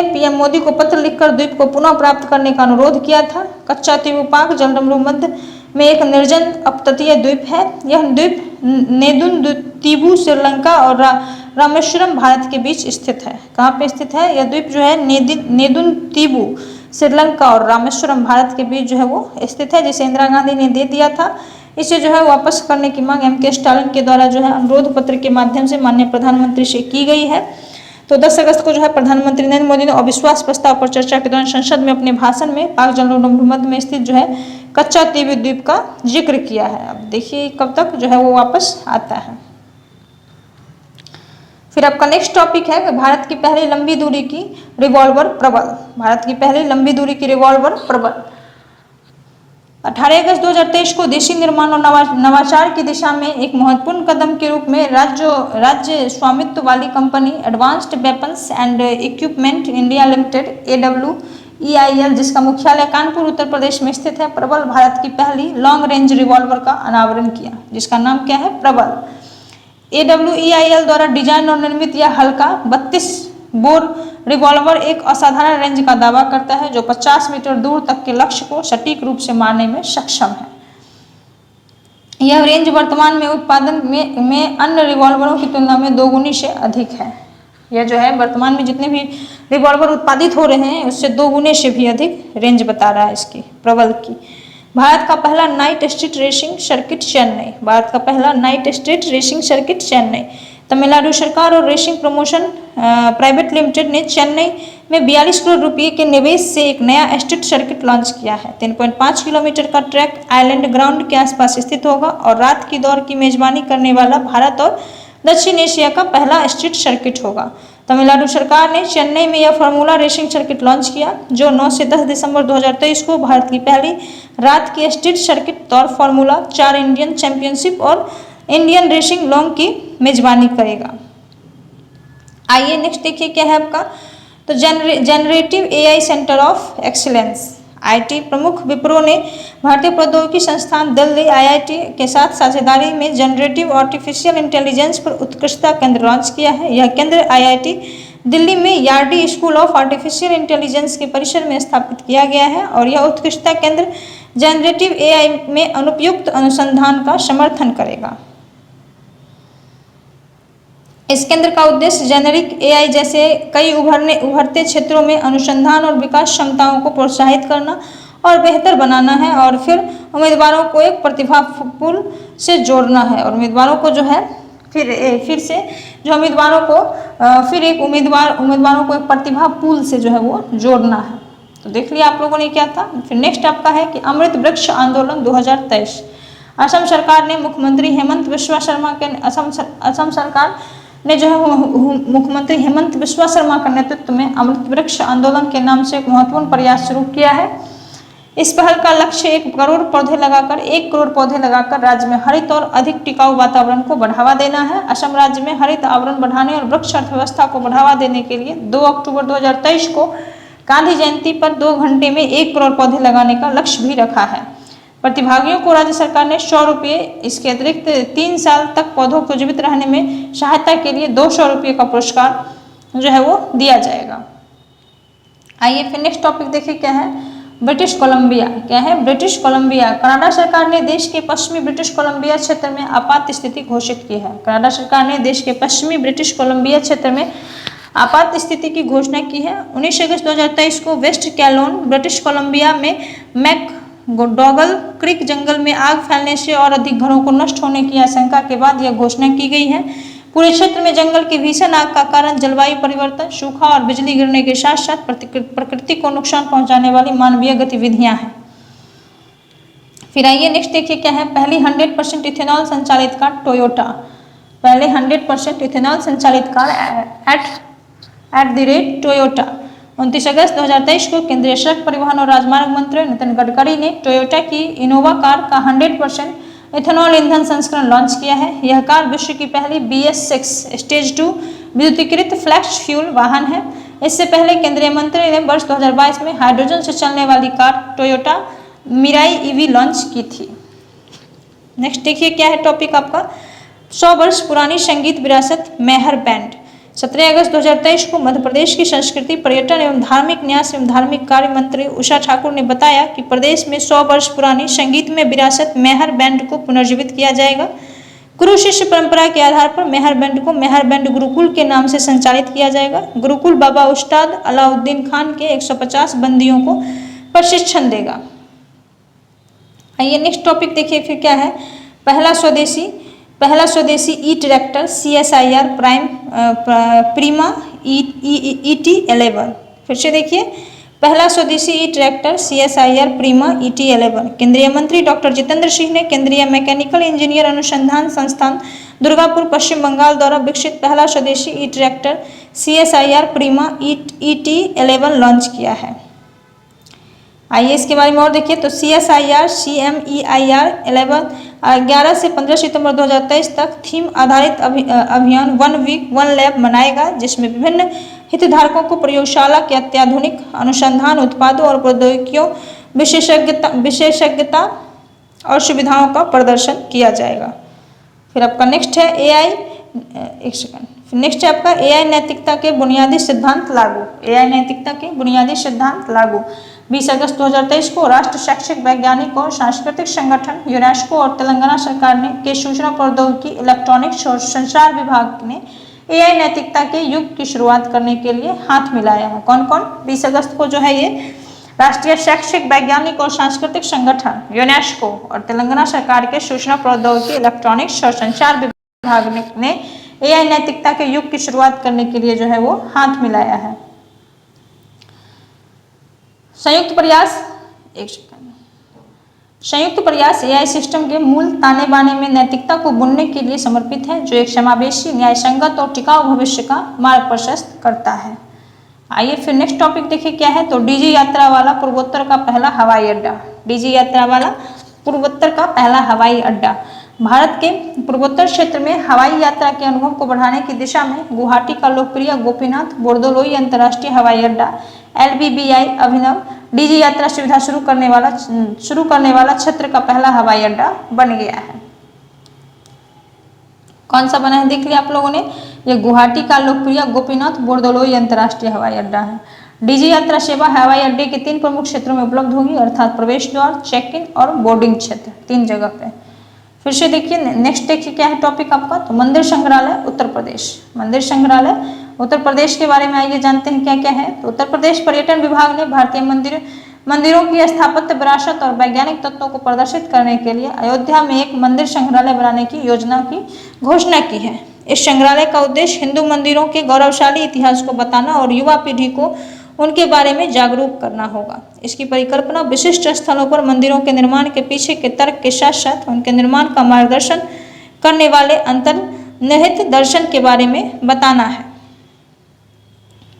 पीएम मोदी को पत्र लिखकर द्वीप को पुनः प्राप्त करने का अनुरोध किया था। कच्चा तीबू पाक जलमभूमि मध्य में एक निर्जन अपतटीय द्वीप है। यह द्वीप नेदुन तीबू श्रीलंका और रामेश्वरम भारत के बीच स्थित है। कहाँ पे स्थित है यह द्वीप जो है? नेदुन तीबू श्रीलंका और रामेश्वरम भारत के बीच जो है वो स्थित है, जिसे इंदिरा गांधी ने दे दिया था। इसे जो है वापस करने की मांग M.K. स्टालिन के द्वारा जो है अनुरोध पत्र के माध्यम से माननीय प्रधानमंत्री से की गई है। तो 10 अगस्त को जो है प्रधानमंत्री नरेंद्र मोदी ने अविश्वास प्रस्ताव पर चर्चा के दौरान संसद में अपने भाषण में पाक जनमभूमि मध्य में स्थित जो है कच्चा तीबू द्वीप का जिक्र किया है। अब देखिए कब तक जो है वो वापस आता है। फिर आपका नेक्स्ट टॉपिक है भारत की पहली लंबी दूरी की रिवॉल्वर प्रबल। भारत की पहली लंबी दूरी की रिवॉल्वर प्रबल 18 अगस्त 2023 को देशी निर्माण और नवाचार की दिशा में एक महत्वपूर्ण कदम के रूप में राज्य स्वामित्व वाली company advanced weapons and equipment India limited AWEIL, जिसका मुख्यालय कानपुर उत्तर प्रदेश में स्थित है, प्रबल भारत की पहली लॉन्ग रेंज रिवॉल्वर का अनावरण किया, जिसका नाम क्या है? प्रबल। AWEIL द्वारा डिजाइन और निर्मित यह हल्का 32 बोर रिवॉल्वर एक असाधारण रेंज का दावा करता है जो 50 मीटर दूर तक के लक्ष्य को सटीक रूप से मारने में सक्षम है। यह रेंज वर्तमान में उत्पादन में अन्य रिवॉल्वरों की तुलना में 2 गुनी से अधिक है। यह जो है वर्तमान में जितने भी रिवॉल्वर उत्पादित हो रहे हैं उससे 2 गुने से भी अधिक रेंज बता रहा है इसकी प्रबल की। भारत का पहला night street racing circuit Chennai. Bharat का पहला night street racing circuit Chennai. Tamil Nadu सरकार और रेसिंग प्रमोशन प्राइवेट लिमिटेड ने चेन्नई में 42 करोड़ रुपये के निवेश से एक नया स्ट्रीट सर्किट लॉन्च किया है। 3.5 किलोमीटर का ट्रैक आइलैंड ग्राउंड के आसपास स्थित होगा और रात की दौड़ की मेजबानी करने वाला भारत और दक्षिण एशिया का पहला स्ट्रीट सर्किट होगा। तमिलनाडु सरकार ने चेन्नई में यह फार्मूला रेसिंग सर्किट लॉन्च किया जो 9 से 10 दिसंबर 2023 को भारत की पहली रात की स्ट्रीट सर्किट दौड़ फार्मूला 4 इंडियन चैंपियनशिप और इंडियन रेसिंग लॉन्ग की मेजबानी करेगा। आइए नेक्स्ट देखिए क्या है आपका, तो generative AI centre of excellence. IT प्रमुख विप्रो ने भारतीय प्रौद्योगिकी संस्थान दिल्ली आईआईटी के साथ साझेदारी में जनरेटिव आर्टिफिशियल इंटेलिजेंस पर उत्कृष्टता केंद्र लॉन्च किया है। यह केंद्र आईआईटी दिल्ली में यार्डी स्कूल ऑफ आर्टिफिशियल इंटेलिजेंस के परिसर में स्थापित किया गया है और यह उत्कृष्टता केंद्र जनरेटिव एआई में अनुपयुक्त अनुसंधान का समर्थन करेगा। इस केंद्र का उद्देश्य जेनेरिक एआई जैसे कई उभरते क्षेत्रों में अनुसंधान और विकास क्षमताओं को प्रोत्साहित करना और बेहतर बनाना है और फिर उम्मीदवारों को एक प्रतिभा पूल से जोड़ना है और उम्मीदवारों को जो है फिर से जो उम्मीदवारों को फिर एक उम्मीदवारों को एक प्रतिभा पूल से जो है वो जोड़ना है। तो देख लिया आप लोगों ने क्या था। फिर नेक्स्ट आपका है कि अमृत वृक्ष आंदोलन 2023। असम सरकार ने मुख्यमंत्री हेमंत बिस्वा शर्मा के असम सरकार ने जो है मुख्यमंत्री हेमंत बिस्वा शर्मा के नेतृत्व में अमृत वृक्ष आंदोलन के नाम से एक महत्वपूर्ण प्रयास शुरू किया है। इस पहल का लक्ष्य 1 करोड़ पौधे लगाकर राज्य में हरित और अधिक टिकाऊ वातावरण को बढ़ावा देना है। असम राज्य में हरित आवरण बढ़ाने और वृक्ष अर्थव्यवस्था को बढ़ावा देने के लिए 2 अक्टूबर 2023 को गांधी जयंती पर 2 घंटे में 1 करोड़ पौधे लगाने का लक्ष्य भी रखा है। प्रतिभागियों को राज्य सरकार ने 100 रुपये, इसके अतिरिक्त 3 साल तक पौधों को जीवित रहने में सहायता के लिए 200 रुपये का पुरस्कार जो है वो दिया जाएगा। आइए फिर नेक्स्ट टॉपिक देखिए क्या है, ब्रिटिश कोलंबिया। क्या है, ब्रिटिश कोलंबिया। कनाडा सरकार ने देश के पश्चिमी ब्रिटिश कोलंबिया क्षेत्र में आपात स्थिति घोषित की है। कनाडा सरकार ने देश के पश्चिमी ब्रिटिश कोलंबिया क्षेत्र में आपात स्थिति की घोषणा की है। 19 अगस्त 2023 को वेस्ट कैलोन ब्रिटिश कोलंबिया में मैकडॉगल क्रीक जंगल में आग फैलने से और अधिक घरों को नष्ट होने की आशंका के बाद यह घोषणा की गई है। पूरे क्षेत्र में जंगल की भीषण आग का कारण जलवायु परिवर्तन, सूखा और बिजली गिरने के साथ साथ प्रकृति को नुकसान पहुंचाने वाली मानवीय गतिविधियां हैं। फिर आइए नेक्स्ट देखिए क्या है, पहली 100% इथेनॉल संचालित कार टोयोटा। पहले 100% इथेनॉल संचालित car at the rate Toyota. 29 अगस्त 2023 को केंद्रीय सड़क परिवहन और राजमार्ग मंत्री नितिन गडकरी ने टोयोटा की इनोवा कार का 100% इथेनॉल ईंधन संस्करण लॉन्च किया है। यह कार विश्व की पहली BS6 स्टेज 2 विद्युतीकृत फ्लैक्स फ्यूल वाहन है। इससे पहले केंद्रीय मंत्री ने वर्ष 2022 में हाइड्रोजन से चलने वाली car Toyota Mirai EV launch की थी। नेक्स्ट देखिए क्या है टॉपिक आपका, 100 वर्ष पुरानी संगीत विरासत मैहर बैंड। 17 अगस्त 2023 को मध्य प्रदेश की संस्कृति, पर्यटन एवं धार्मिक न्यास एवं धार्मिक कार्य मंत्री उषा ठाकुर ने बताया कि प्रदेश में 100 वर्ष पुरानी संगीत में विरासत मैहर बैंड को पुनर्जीवित किया जाएगा। गुरु शिष्य परंपरा के आधार पर मैहर बैंड को मैहर बैंड गुरुकुल के नाम से संचालित किया जाएगा। गुरुकुल बाबा उस्ताद अलाउद्दीन खान के 150 बंदियों को प्रशिक्षण देगा। आइए नेक्स्ट टॉपिक देखिए फिर क्या है, पहला स्वदेशी ई ट्रैक्टर CSIR प्रीमा ET11। फिर से देखिए, पहला स्वदेशी ई ट्रैक्टर CSIR प्रीमा ET11 केंद्रीय मंत्री डॉक्टर जितेंद्र सिंह ने केंद्रीय मैकेनिकल इंजीनियर अनुसंधान संस्थान दुर्गापुर पश्चिम बंगाल द्वारा विकसित पहला स्वदेशी ई ट्रैक्टर CSIR प्रीमा ET11 लॉन्च किया है। आइए इसके बारे में और देखिए, तो CSIR CMEIR 11 से 15 सितंबर 2023 तक थीम आधारित अभियान 1 वीक 1 लैब मनाएगा, जिसमें विभिन्न हितधारकों को प्रयोगशाला के अत्याधुनिक अनुसंधान उत्पादों और प्रौद्योगिकियों विशेषज्ञता और सुविधाओं का प्रदर्शन किया जाएगा। फिर आपका नेक्स्ट है AI, एक सेकंड, नेक्स्ट है आपका एआई नैतिकता के बुनियादी सिद्धांत लागू। एआई नैतिकता के बुनियादी सिद्धांत लागू 20 अगस्त 2023 को राष्ट्र शैक्षिक वैज्ञानिक और सांस्कृतिक संगठन यूनेस्को और तेलंगाना सरकार ने के सूचना प्रौद्योगिकी इलेक्ट्रॉनिक्स और संचार विभाग ने एआई नैतिकता के युग की शुरुआत करने के लिए हाथ मिलाया है। कौन कौन? 20 अगस्त को जो है ये राष्ट्रीय शैक्षिक वैज्ञानिक और सांस्कृतिक संगठन यूनेस्को और तेलंगाना सरकार के सूचना प्रौद्योगिकी इलेक्ट्रॉनिक्स और संचार विभाग ने एआई नैतिकता के युग की शुरुआत करने के लिए जो है वो हाथ मिलाया है। संयुक्त प्रयास संयुक्त प्रयास एआई सिस्टम के मूल ताने बाने में नैतिकता को बुनने के लिए समर्पित है, जो एक समावेशी, न्यायसंगत और टिकाऊ भविष्य का मार्ग प्रशस्त करता है। आइए फिर नेक्स्ट टॉपिक देखिए क्या है। तो डीजी यात्रा वाला पूर्वोत्तर का पहला हवाई अड्डा। डीजी यात्रा वाला पूर्वोत्तर का पहला हवाई अड्डा। भारत के पूर्वोत्तर क्षेत्र में हवाई यात्रा के अनुभव को बढ़ाने की दिशा में गुवाहाटी का लोकप्रिय गोपीनाथ बोरदोलोई अंतर्राष्ट्रीय हवाई अड्डा LBBI अभिनव डीजी यात्रा सुविधा शुरू करने वाला क्षेत्र का पहला हवाई अड्डा बन गया है। कौन सा बना है देख लिया आप लोगों ने, ये गुवाहाटी का लोकप्रिय गोपीनाथ बोरदोलोई अंतर्राष्ट्रीय हवाई अड्डा है। डीजी यात्रा सेवा हवाई अड्डे के 3 प्रमुख क्षेत्रों में उपलब्ध होगी, अर्थात प्रवेश द्वार, चेक इन और बोर्डिंग क्षेत्र, 3 जगह पे। फिर से देखिए नेक्स्ट देखिए क्या है टॉपिक आपका। तो मंदिर संग्रहालय उत्तर प्रदेश। मंदिर संग्रहालय उत्तर प्रदेश के बारे में आइए जानते हैं क्या क्या है। तो उत्तर प्रदेश पर्यटन विभाग ने भारतीय मंदिरों की स्थापत्य विरासत और वैज्ञानिक तत्वों को प्रदर्शित करने के लिए अयोध्या में एक मंदिर संग्रहालय बनाने की योजना की घोषणा की है। इस संग्रहालय का उद्देश्य हिंदू मंदिरों के गौरवशाली इतिहास को बताना और युवा पीढ़ी को उनके बारे में जागरूक करना होगा। इसकी परिकल्पना विशिष्ट स्थलों पर मंदिरों के निर्माण के पीछे के तर्क के साथ साथ उनके निर्माण का मार्गदर्शन करने वाले अंतर्निहित दर्शन के बारे में बताना है।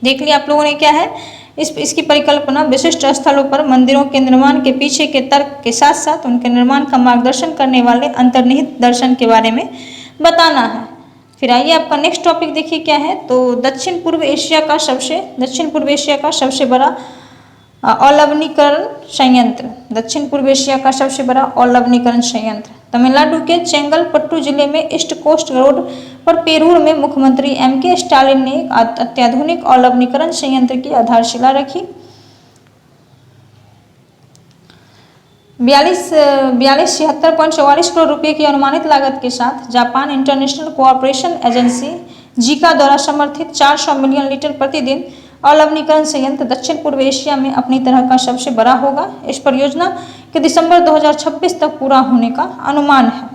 देख लिया आप लोगों ने क्या है, इसकी परिकल्पना विशिष्ट स्थलों पर मंदिरों के निर्माण के पीछे के तर्क के साथ साथ उनके निर्माण का मार्गदर्शन करने वाले अंतर्निहित दर्शन के बारे में बताना है। फिर आइए आपका नेक्स्ट टॉपिक देखिए क्या है। तो दक्षिण पूर्व एशिया का सबसे बड़ा अलवणीकरण संयंत्र। दक्षिण पूर्व एशिया का सबसे बड़ा अलवणीकरण संयंत्र तमिलनाडु के चेंगलपट्टू जिले में ईस्ट कोस्ट रोड पर पेरूर में मुख्यमंत्री MK स्टालिन ने एक अत्याधुनिक अलवणीकरण संयंत्र की आधारशिला रखी। 4676.44 करोड़ रुपए की अनुमानित लागत के साथ Japan international cooperation agency JICA द्वारा समर्थित 400 मिलियन लीटर प्रतिदिन अलवणीकरण संयंत्र दक्षिण पूर्व एशिया में अपनी तरह का सबसे बड़ा होगा। इस परियोजना के दिसंबर 2026 तक पूरा होने का अनुमान है।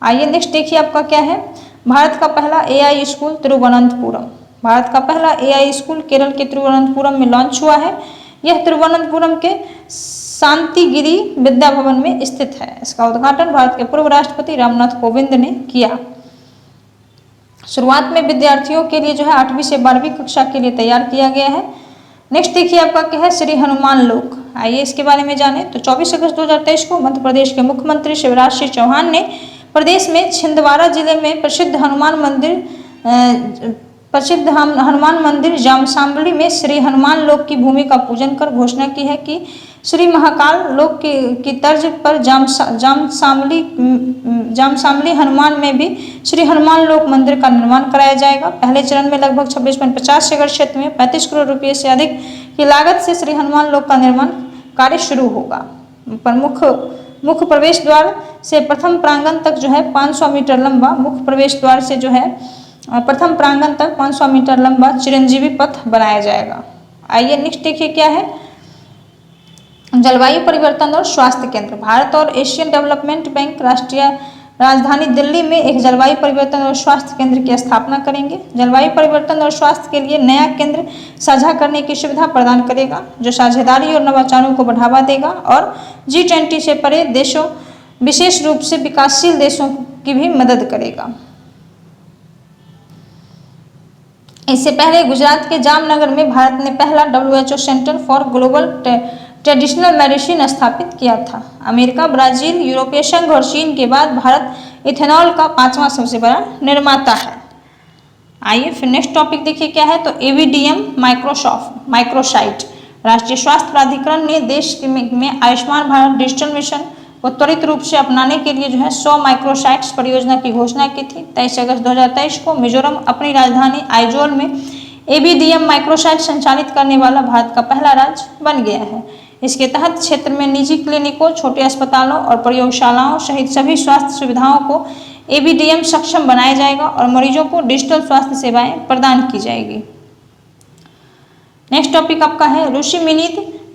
आइए नेक्स्ट देखिए आपका क्या है। भारत का पहला AI स्कूल तिरुवनंतपुरम। भारत का पहला AI स्कूल केरल के तिरुवनंतपुरम में लॉन्च हुआ है। यह तिरुवनंतपुरम के शांतिगिरी विद्या भवन में स्थित है। इसका उद्घाटन भारत के पूर्व राष्ट्रपति रामनाथ कोविंद ने किया। शुरुआत में विद्यार्थियों के लिए जो है 8वीं से 12वीं कक्षा के लिए तैयार किया गया है। नेक्स्ट देखिए आपका क्या है, श्री हनुमान लोक। आइए इसके बारे में जाने। तो 24 अगस्त 2023 को मध्य प्रदेश के मुख्यमंत्री शिवराज सिंह चौहान ने प्रदेश में छिंदवाड़ा जिले में प्रसिद्ध हनुमान मंदिर जामसामली में श्री हनुमान लोक की भूमि का पूजन कर घोषणा की है कि श्री महाकाल लोक की तर्ज पर जामसामली हनुमान में भी श्री हनुमान लोक मंदिर का निर्माण कराया जाएगा। पहले चरण में लगभग 26.50 एकड़ क्षेत्र में 35 करोड़ रुपये से अधिक की लागत से श्री हनुमान लोक का निर्माण कार्य शुरू होगा। मुख्य प्रवेश द्वार से प्रथम प्रांगण तक जो है 500 मीटर लंबा मुख्य प्रवेश द्वार से जो है प्रथम प्रांगण तक 500 मीटर लंबा चिरंजीवी पथ बनाया जाएगा। आइए नेक्स्ट देखिए क्या है, जलवायु परिवर्तन और स्वास्थ्य केंद्र। भारत और एशियन डेवलपमेंट बैंक राष्ट्रीय राजधानी दिल्ली में एक जलवायु परिवर्तन और स्वास्थ्य केंद्र की स्थापना करेंगे। जलवायु परिवर्तन और स्वास्थ्य के लिए नया केंद्र साझा करने की सुविधा प्रदान करेगा, जो साझेदारी और नवाचारों को बढ़ावा देगा और G20 से परे देशों, विशेष रूप से विकासशील देशों की भी मदद करेगा। इससे पहले गुजरात के जामनगर में भारत ने पहला WHO centre for global traditional medicine स्थापित किया था। अमेरिका, ब्राजील, यूरोपीय संघ और चीन के बाद भारत इथेनॉल का 5वां सबसे बड़ा निर्माता है। आइए फिर नेक्स्ट टॉपिक देखिए क्या है। तो AVDM माइक्रोसाइट। राष्ट्रीय स्वास्थ्य प्राधिकरण ने देश में आयुष्मान भारत डिजिटल मिशन को त्वरित रूप से अपनाने के लिए जो है 100 माइक्रोसाइट्स परियोजना की घोषणा की थी। 23 अगस्त 2023 को मिजोरम अपनी राजधानी आइजोल में ABDM माइक्रोसाइट संचालित करने वाला भारत का पहला राज्य बन गया है। इसके तहत क्षेत्र में निजी क्लिनिकों, छोटे अस्पतालों और प्रयोगशालाओं सहित सभी स्वास्थ्य सुविधाओं को ABDM सक्षम बनाया जाएगा और मरीजों को डिजिटल स्वास्थ्य सेवाएं प्रदान की जाएगी। नेक्स्ट टॉपिक आपका है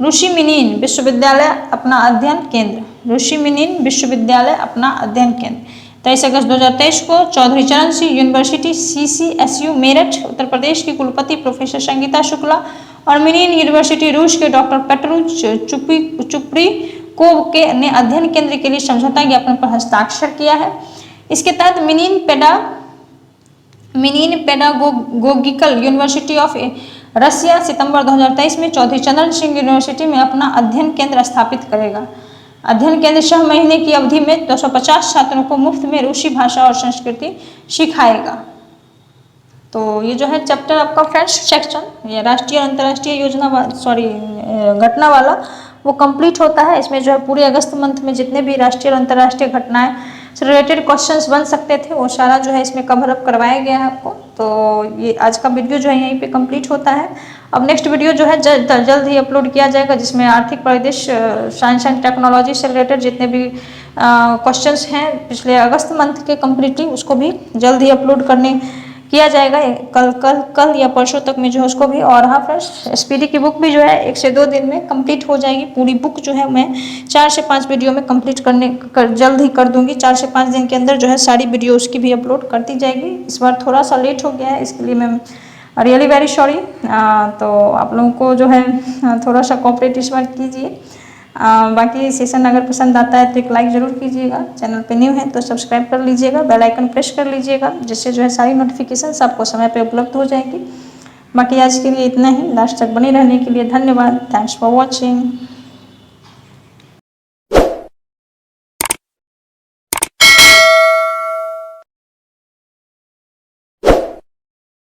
ऋषिमुनीन विश्वविद्यालय अपना अध्ययन केंद्र। ऋषिमुनीन विश्वविद्यालय अपना अध्ययन केंद्र 23 अगस्त 2023 को चौधरी चरण सिंह यूनिवर्सिटी CCSU मेरठ उत्तर प्रदेश की कुलपति प्रोफेसर संगीता शुक्ला और मिनीन यूनिवर्सिटी रूस के डॉक्टर पेट्रू चुप्रीकोव ने अध्ययन केंद्र के लिए समझौता ज्ञापन पर हस्ताक्षर किया है। इसके तहत मिनीन पेडागोगिकल यूनिवर्सिटी ऑफ रसिया सितंबर 2023 में चौधरी चरण सिंह यूनिवर्सिटी में अपना अध्ययन केंद्र स्थापित करेगा। अध्ययन केंद्र 6 महीने की अवधि में 250 छात्रों को मुफ्त में रूसी भाषा और संस्कृति सिखाएगा। तो ये जो है चैप्टर आपका फ्रेंड्स सेक्शन ये राष्ट्रीय और अंतर्राष्ट्रीय घटना वाला वो कंप्लीट होता है। इसमें जो है पूरे अगस्त मंथ में जितने भी राष्ट्रीय और अंतर्राष्ट्रीय घटनाएं से रिलेटेड क्वेश्चंस बन सकते थे वो सारा जो है इसमें कवर अप करवाया गया है आपको। तो ये आज का वीडियो जो है यहीं पे कंप्लीट होता है। अब नेक्स्ट वीडियो जो है जल्द ही अपलोड किया जाएगा जिसमें आर्थिक परिदृश्य, साइंस एंड टेक्नोलॉजी से रिलेटेड जितने भी क्वेश्चंस हैं पिछले अगस्त मंथ के कम्प्लीटली उसको भी जल्द ही अपलोड किया जाएगा कल या परसों तक में जो है उसको भी। और हाँ फ्रेंड्स SPD की बुक भी जो है 1 से 2 दिन में कंप्लीट हो जाएगी। पूरी बुक जो है मैं 4 से 5 वीडियो में कंप्लीट जल्द ही कर दूंगी। 4 से 5 दिन के अंदर जो है सारी वीडियो उसकी भी अपलोड कर दी जाएगी। इस बार थोड़ा सा लेट हो गया है, इसके लिए मैं रियली वेरी सॉरी। तो आप लोगों को जो है थोड़ा सा कोऑपरेट इस बार कीजिए। बाकी सेशन अगर पसंद आता है तो एक लाइक ज़रूर कीजिएगा। चैनल पे न्यू है तो सब्सक्राइब कर लीजिएगा, बेल आइकन प्रेस कर लीजिएगा जिससे जो है सारी नोटिफिकेशंस आपको समय पे उपलब्ध हो जाएगी। बाकी आज के लिए इतना ही। लास्ट तक बने रहने के लिए धन्यवाद। Thanks for watching.